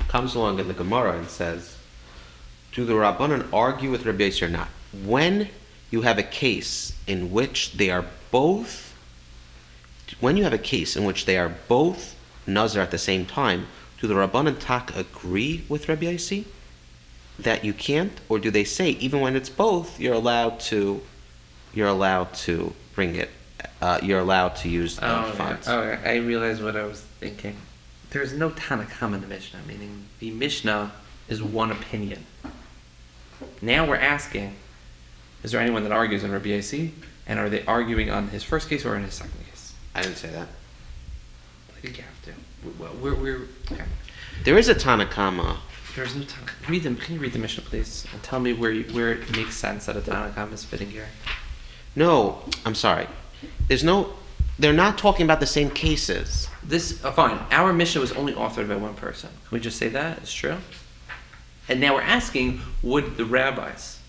S2: Comes along in the Gemara and says, do the Rabbanan argue with Rabbi Yossi or not? When you have a case in which they are both Nazir at the same time, do the Rabbanan Tak agree with Rabbi Yossi that you can't, or do they say even when it's both, you're allowed to bring it, you're allowed to use the funds?
S3: Okay. I realized what I was thinking. There's no Tanakh in the Mishnah, meaning the Mishnah is one opinion. Now we're asking, is there anyone that argues on Rabbi Yossi, and are they arguing on his first case or in his second case?
S2: I didn't say that.
S3: I think you have to. We're okay.
S2: There is a Tanakhama.
S3: There's no time. Can you read the Mishnah, please, and tell me where it makes sense that a Tanakh is fitting here?
S2: No, I'm sorry. They're not talking about the same cases.
S3: Fine. Our Mishnah was only authored by one person. Can we just say that? It's true? And now we're asking, would the rabbis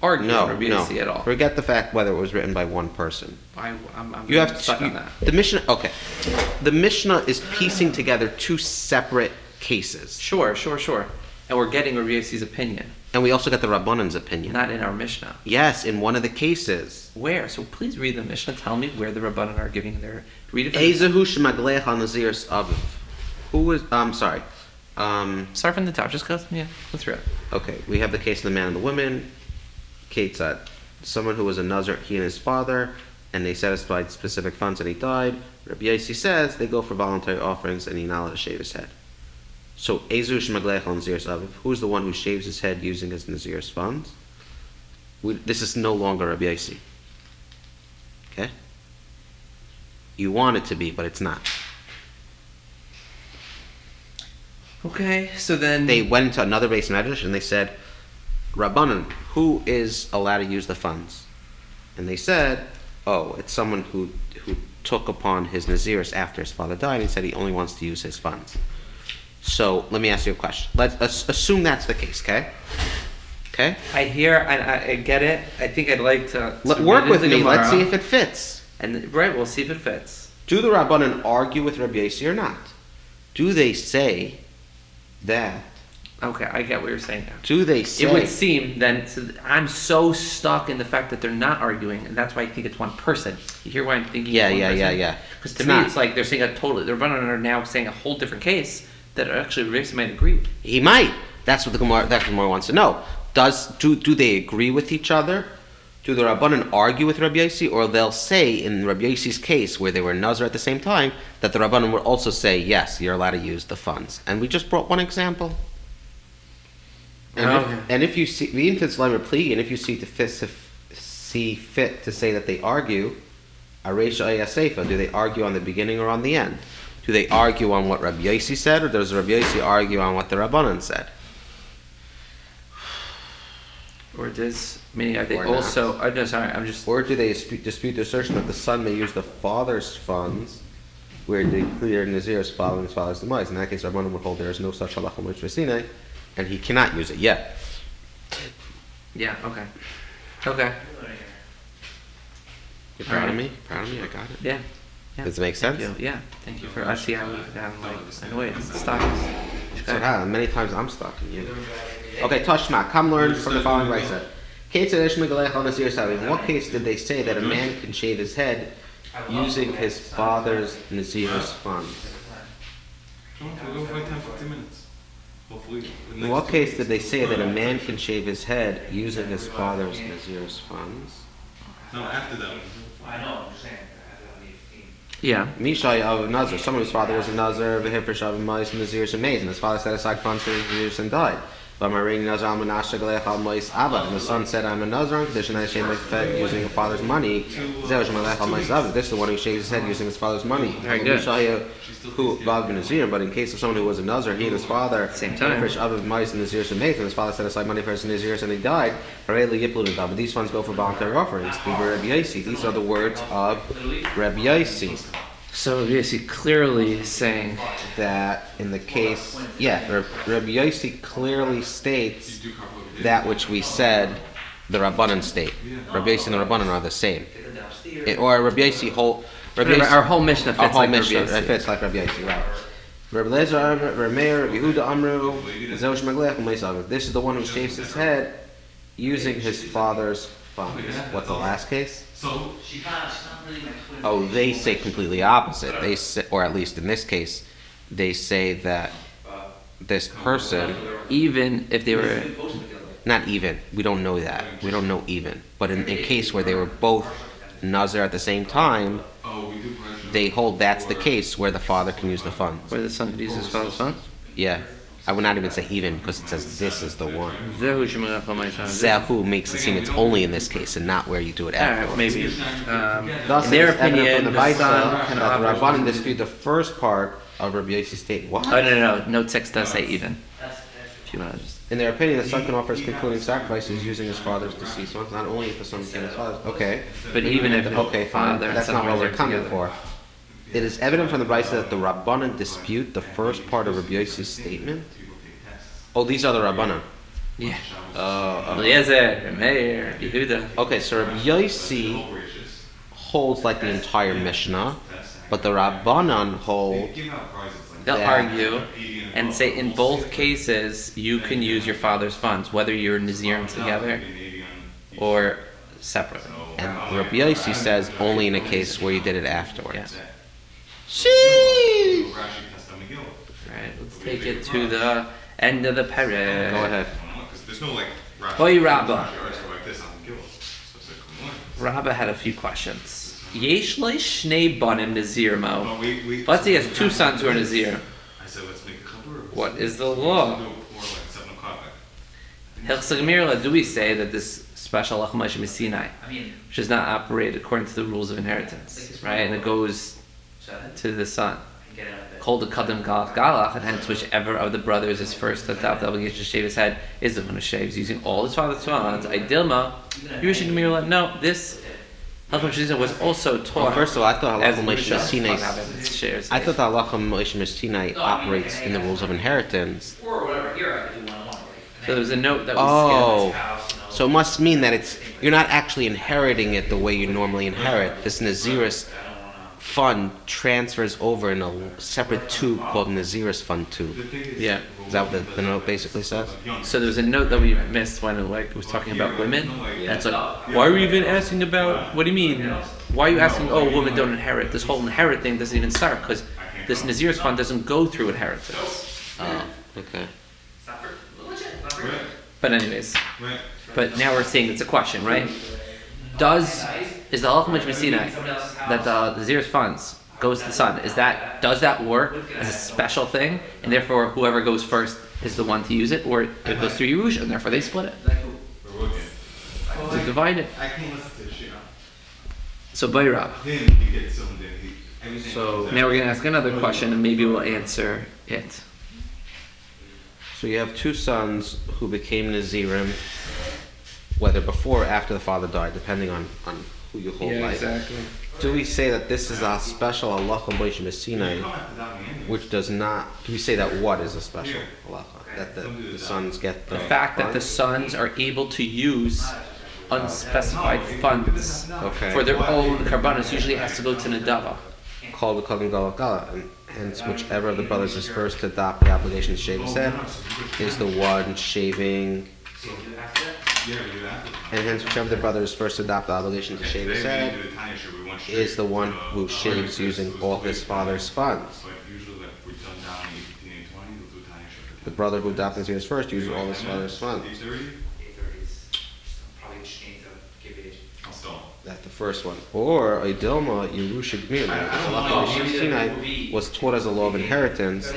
S3: argue Rabbi Yossi at all?
S2: Forget the fact whether it was written by one person.
S3: I'm
S2: You have
S3: stuck on that.
S2: The Mishnah. Okay, the Mishnah is piecing together two separate cases.
S3: Sure. And we're getting Rabbi Yossi's opinion.
S2: And we also got the Rabbanan's opinion.
S3: Not in our Mishnah.
S2: Yes, in one of the cases.
S3: Where? So please read the Mishnah. Tell me where the Rabbanan are giving their... Read it.
S2: Ezehu shemaglech Nazir's aviv. Who is... I'm sorry.
S3: Start from the top. Just go through it.
S2: Okay, we have the case of the man and the woman. Ketzad. Someone who was a Nazir, he and his father, and they satisfied specific funds and he died. Rabbi Yossi says they go for voluntary offerings and he's not allowed to shave his head. So, Ezu Shemaglech on Nazir's Aviv. Who's the one who shaves his head using his Nazir's funds? This is no longer Rabbi Yossi. Okay? You want it to be, but it's not.
S3: Okay, so then...
S2: They went into another base medrash and they said, Rabbanan, who is allowed to use the funds? And they said, it's someone who took upon his Nazir's after his father died and said he only wants to use his funds. So let me ask you a question. Let's assume that's the case, okay? Okay?
S3: I hear, I get it. I think I'd like to
S2: Work with me. Let's see if it fits.
S3: And we'll see if it fits.
S2: Do the Rabbanan argue with Rabbi Yossi or not? Do they say that?
S3: Okay, I get what you're saying now.
S2: Do they say?
S3: It would seem then, I'm so stuck in the fact that they're not arguing, and that's why I think it's one person. You hear why I'm thinking?
S2: Yeah.
S3: Because to me, it's like they're saying the Rabbanan are now saying a whole different case that actually Rabbi Yossi might agree with.
S2: He might. That's what the Gemara wants to know. Do they agree with each other? Do the Rabbanan argue with Rabbi Yossi, or they'll say in Rabbi Yossi's case where they were Nazir at the same time that the Rabbanan would also say yes, you're allowed to use the funds. And we just brought one example. And if you see and if you see fit to say that they argue, Aresha Ayasefa, do they argue on the beginning or on the end? Do they argue on what Rabbi Yossi said, or does Rabbi Yossi argue on what the Rabbanan said?
S3: Or this, meaning are they
S2: Or
S3: also? No, sorry, I'm just.
S2: Or do they dispute the assertion that the son may use the father's funds where they clear Nazir is following his father's demise? In that case, Rabbanan would hold there is no such halacha mitzvah, and he cannot use it yet.
S3: Yeah. Okay. Okay.
S2: You're proud of
S3: Alright.
S2: me? Proud of me? I got it.
S3: Yeah. Yeah.
S2: Does it make sense?
S3: Thank you. Yeah. Thank you for. I see how we've gotten like annoyed. It's stuck.
S2: So how many times I'm stalking you. Okay, Tashma, come learn from the following Raisa. In what case did they say that a man can shave his head using his father's Nazir's funds?
S4: Come on, we'll go for 10-15 minutes. Hopefully.
S2: In what case did they say that a man can shave his head using his father's Nazir's funds?
S4: No, after that.
S3: Yeah.
S2: Mishai of Nazir, someone whose father was a Nazir, V'hifrish of Mois, Nazir's amazing. His father set aside funds for his Nazir's and died. But Marini Nazir al Menashe Galech al Mois Abba. And the son said, I'm a Nazir on condition I shave my head using a father's money. This is the one who shaves his head using his father's money.
S3: Very good.
S2: Mishai who Bob Nazir, but in case of someone who was a Nazir, he and his father,
S3: Same time.
S2: V'hifrish of Mois, Nazir's amazing. His father set aside money for his Nazir's and he died. But these funds go for voluntary offerings. These are the words of Rabbi Yossi.
S3: So basically, clearly saying
S2: That in the case, Rabbi Yossi clearly states that which we said the Rabbanan state. Rabbi Yossi and the Rabbanan are the same. Or Rabbi Yossi
S3: our whole Mishnah fits
S2: our whole
S3: like
S2: Mishnah
S3: Rabbi Yossi.
S2: fits like Rabbi Yossi, right? Rabbi Lezer, Rabbi Meir, Rabbi Yehuda Amru, Zeush Maglech, and Meisav. This is the one who shaves his head using his father's funds. What's the last case?
S4: So,
S2: Oh, they say completely opposite. They say, or at least in this case, they say that this person,
S3: Even if they were.
S2: not even, we don't know that. We don't know even. But in a case where they were both Nazir at the same time, they hold that's the case where the father can use the funds.
S3: Where the son could use his father's son?
S2: Yeah. I would not even say even because it says this is the one.
S3: Zehu Shemalach L'Maisa.
S2: Zahu makes it seem it's only in this case and not where you do it
S3: Alright,
S2: afterwards.
S3: maybe.
S2: Thus,
S3: In their
S2: it is evident
S3: opinion,
S2: from the
S3: the
S2: Baisa
S3: son can
S2: that the
S3: offer.
S2: Rabbanan dispute the first part of Rabbi Yossi's statement. What?
S3: Oh no! Note 6 does say even. If you want to just.
S2: In their opinion, the son can offer his concluding sacrifices using his father's deceased ones, not only if the son became his father's. Okay.
S3: But even if
S2: Okay, fine.
S3: father and
S2: That's
S3: son
S2: not what
S3: were
S2: we're coming
S3: together.
S2: for. It is evident from the Baisa that the Rabbanan dispute the first part of Rabbi Yossi's statement. Oh, these are the Rabbanan.
S3: Yeah.
S2: Oh.
S3: Eliezer, Meir, Yehuda.
S2: Okay, so Rabbi Yossi holds like the entire Mishnah, but the Rabbanan hold.
S3: They'll
S2: Yeah.
S3: argue and say in both cases you can use your father's funds, whether you're Nazirim together or separately.
S2: And Rabbi Yossi says only in a case where you did it afterwards.
S3: Yeah. Right, let's take it to the end of the parrot.
S2: Go ahead.
S4: There's no like.
S3: Boy, Rabbah.
S4: Like this, I'm guilt. So it's like, come on.
S3: Rabbah had a few questions. Yesh le shnei banim nazir mo.
S4: Oh, we.
S3: Let's say he has two sons who are Nazir.
S4: I said, let's make a couple.
S3: What is the law?
S4: Do it before like 7 o'clock.
S3: Hilchsagmirla, do we say that this special Lachmash Sinai, which does not operate according to the rules of inheritance, right? And it goes to the son. Called the Kadam Galach Galach, and hence whichever of the brothers is first to adopt the obligation to shave his head is the one who shaves using all his father's funds. Idilma, Yerusha no, this Halachah Mishnah was also
S2: Well,
S3: taught.
S2: first of all, I thought
S3: as
S2: Halacha Moshe Sinai.
S3: shares.
S2: I thought that Halacha Moshe Sinai operates in the rules of inheritance.
S3: So there was a note that we
S2: Oh, so it must mean that you're not actually inheriting it the way you normally inherit. This Nazirus fund transfers over in a separate tube called Nazirus Fund 2.
S3: Yeah.
S2: Is that what the note basically says?
S3: So there was a note that we missed when it was talking about women. And it's like, why are we even asking about, what do you mean? Why are you asking, oh, women don't inherit? This whole inherit thing doesn't even start because this Nazir's fund doesn't go through inheritance.
S2: Oh, okay.
S3: But anyways, but now we're saying it's a question, right? Is the Halachah Mishnah that the Nazir's funds goes to the son, does that work as a special thing, and therefore whoever goes first is the one to use it, or it goes through Yerusha, and therefore they split it? To divide it.
S4: I can listen to shit.
S3: So Bayrab.
S4: Then you get something.
S2: So
S3: Now we're gonna ask another question, and maybe we'll answer it.
S2: you have two sons who became Nazirim, whether before or after the father died, depending on who you hold life.
S3: exactly.
S2: Do we say that this is a special halacha Moshe Sinai, which does not? Do we say that what is a special halacha? That the sons get
S3: The fact that the sons are able to use unspecified funds for their own karbanos usually has to go to Nadava.
S2: called the Kohen Gadol Gala, and hence whichever of the brothers is first to adopt the obligation to shave his head is the one shaving. And hence whichever of the brothers first to adopt the obligation to shave his head is the one who shaves using all his father's funds. The brother who adopted his first uses all his father's funds. That the first one. Or a Dilma Yerusha Sinai was taught as a law of inheritance,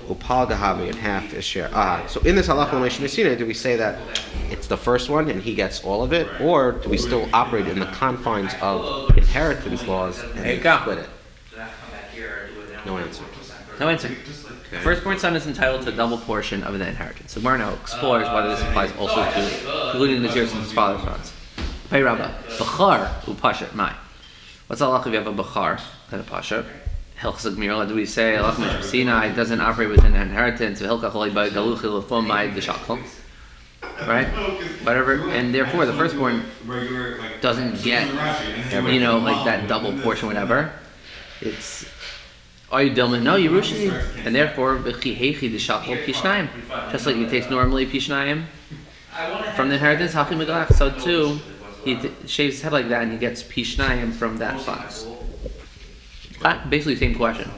S2: Upal Gahavi, in half his share. So in this halacha Moshe Sinai, do we say that it's the first one and he gets all of it, or do we still operate in the confines of inheritance laws and split it? No answer.
S3: No answer. The firstborn son is entitled to a double portion of the inheritance. So Marno explores whether this applies also to including Nazir since his father's sons. Pei Rabba, Bachar upashat mai. What's the halacha if you have a Bachar and a pashat? Hilchas Gmirla, do we say halacha Moshe Sinai doesn't operate within an inheritance? Hilchas Cholei by Galuchil Lefom by the Shakal, right? Whatever, and therefore the firstborn doesn't get, like that double portion, whatever. It's are you Dilman? No, Yerushim, and therefore B'chihechi the Shakal Pishnayim, just like he takes normally Pishnayim from the inheritance. Hakim Megalach, so too. He shaves his head like that and he gets Pishnayim from that funds. Basically the same question.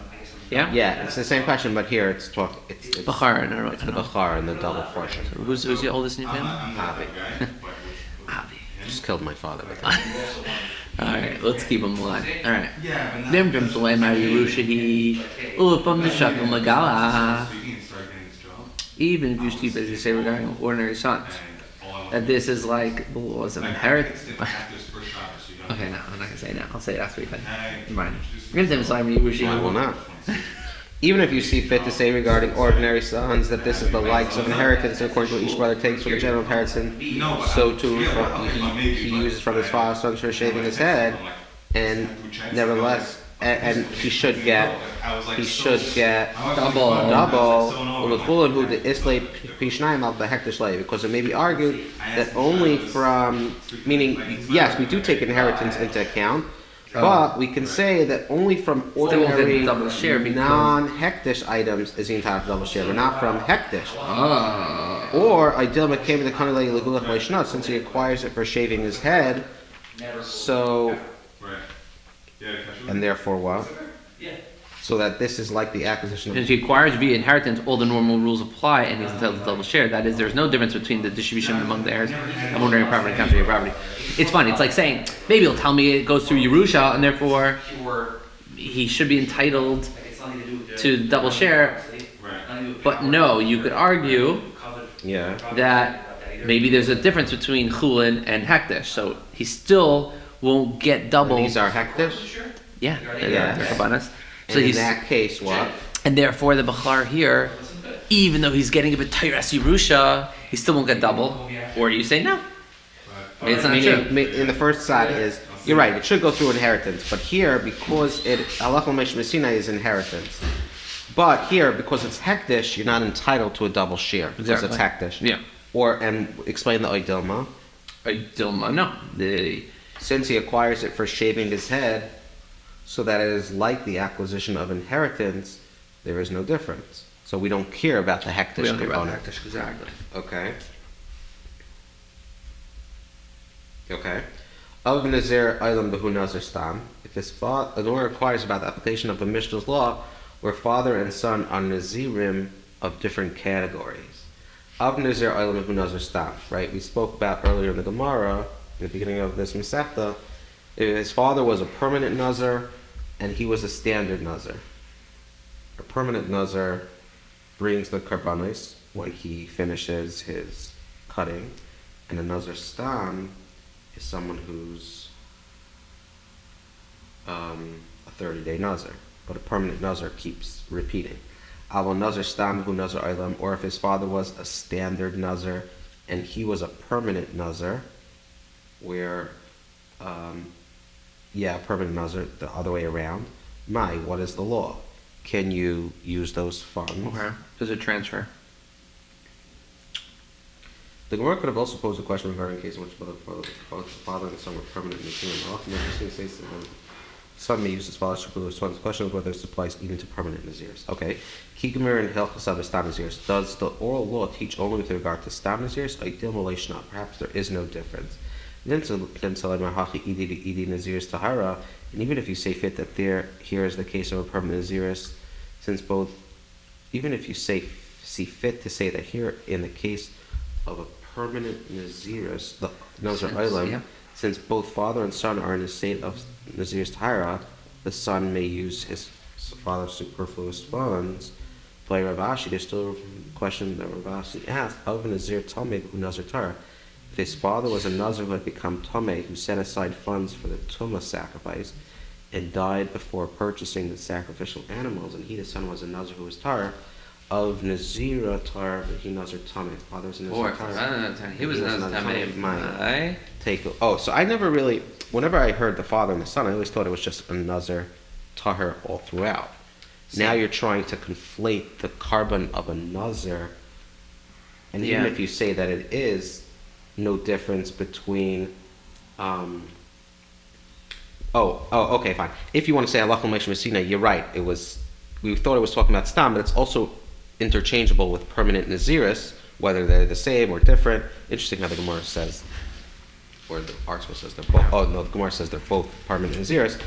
S3: Yeah?
S2: Yeah, it's the same question, but here it's
S3: Bachar.
S2: It's the Bachar and the double portion.
S3: Who's the oldest in your family?
S2: Avi.
S3: Avi.
S2: Just killed my father with it.
S3: Alright, let's keep him alive. Alright. Dem Drim Salem Yerushahi Ulapam the Shakal Magala. Even if you keep as you say regarding ordinary sons. That this is like the laws of inheritance. Okay, no, I'm not gonna say it now. I'll say it after we finish. Mind.
S2: I will not. Even if you see fit to say regarding ordinary sons that this is the likes of inheritance according to what each brother takes from the general inheritance, so too he uses from his father's sons for shaving his head, and nevertheless, and he should get double who the islay pishnayim al behektish lay, because it may be argued that only from, meaning yes, we do take inheritance into account, but we can say that only from ordinary non-hektish items is he entitled to double share, but not from hektish. Or ideal came to the kanalei legulach leishnot, since he acquires it for shaving his head, so. And therefore what? So that this is like the acquisition of...
S3: If he acquires via inheritance, all the normal rules apply and he's entitled to double share. That is, there's no difference between the distribution among the heirs of ordinary property and contrary property. It's funny, it's like saying, maybe he'll tell me it goes through Yerusha and therefore he should be entitled to double share. But no, you could argue that maybe there's a difference between Chulin and Hektish. So he still won't get double.
S2: And these are hektish?
S3: Yeah, they're karbanos.
S2: So in that case, what?
S3: And therefore, the Bachar here, even though he's getting a bit Tairas Yerusha, he still won't get double. Or you say no. It's not true.
S2: In the first side is, you're right, it should go through inheritance. But here, because Halach Moshe Sinai is inheritance. But here, because it's hektish, you're not entitled to a double share. Because it's hektish.
S3: Yeah.
S2: And explain the oidilma.
S3: Oidilma, no.
S2: Since he acquires it for shaving his head, so that it is like the acquisition of inheritance, there is no difference. So we don't care about the hektish component.
S3: We don't care about the hektish, exactly.
S2: Okay. Of Nazir Ilam Behu Nazir Stam, if his father, the Lord inquires about the application of the Mishnah's law, where father and son are Nazirim of different categories. Of Nazir Ilam Behu Nazir Stam, right? We spoke about earlier in the Gemara, in the beginning of this Masechta, his father was a permanent Nazir and he was a standard Nazir. A permanent Nazir brings the karbanos when he finishes his cutting, and a Nazir Stam is someone who's a 30-day Nazir, but a permanent Nazir keeps repeating. Avo Nazir Stam hu Nazir Ilam, or if his father was a standard Nazir and he was a permanent Nazir, where, permanent nazir the other way around. What is the law? Can you use those funds?
S3: Okay. Does it transfer?
S2: The Gemara could have also posed a question regarding a case in which both the father and the son were permanent in the kingdom. The son may use his father's superfluous funds. The question is whether this applies even to permanent Nazirs. Okay. Kigimir and Hilchas Stam Nazirs. Does the oral law teach only with regard to Stam Nazirs? Ideal Malashna. Perhaps there is no difference. And even if you say fit that here is the case of a permanent Naziris, since both, even if you see fit to say that here in the case of a permanent Naziris, the Nazir Olam, since both father and son are in the state of Naziris Tahara, the son may use his father's superfluous funds. By Rav Ashi, there's still a question that Rav Ashi asked, of a Nazir Tameh who Nazir Tahara. If his father was a Nazir who had become Tameh, who set aside funds for the Tumah sacrifice, and died before purchasing the sacrificial animals, and he, the son, was a Nazir who was Tahara, of Nazira Tar, but he Nazir Tameh. Father was a Nazir Tar.
S3: He was a Nazir Tameh.
S2: So I never really, whenever I heard the father and the son, I always thought it was just a Nazir Tahar all throughout. Now you're trying to conflate the carbon of a Nazir, and even if you say that it is no difference between, okay, fine. If you want to say Halachah Moshe Messina, you're right. We thought it was talking about Stam, but it's also interchangeable with permanent Naziris, whether they're the same or different. Interesting how the Gemara says, or the article says they're both. Oh no, the Gemara says they're both permanent Naziris.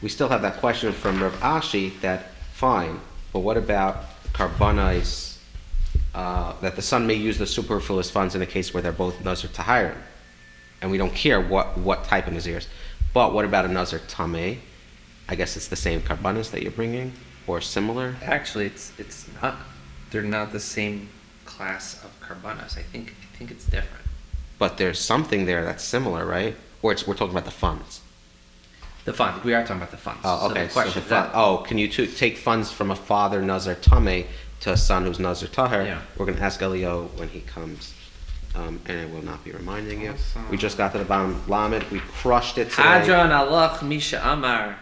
S2: We still have that question from Rav Ashi that fine, but what about Karbanais, that the son may use the superfluous funds in a case where they're both Nazir Tahirim, and we don't care what type of Naziris. But what about a Nazir Tameh? I guess it's the same Karbanis that you're bringing, or similar.
S3: Actually, it's not. They're not the same class of Karbanas. I think it's different.
S2: But there's something there that's similar, right? Or we're talking about the funds.
S3: The funds. We are talking about the funds.
S2: Oh, okay.
S3: So the question
S2: can you take funds from a father Nazir Tameh to a son who's Nazir Tahar?
S3: Yeah.
S2: We're going to ask Elio when he comes, and I will not be reminding you. We just got to the bottom Lamed. We crushed it today.
S3: Hadron Allah Misha Amar.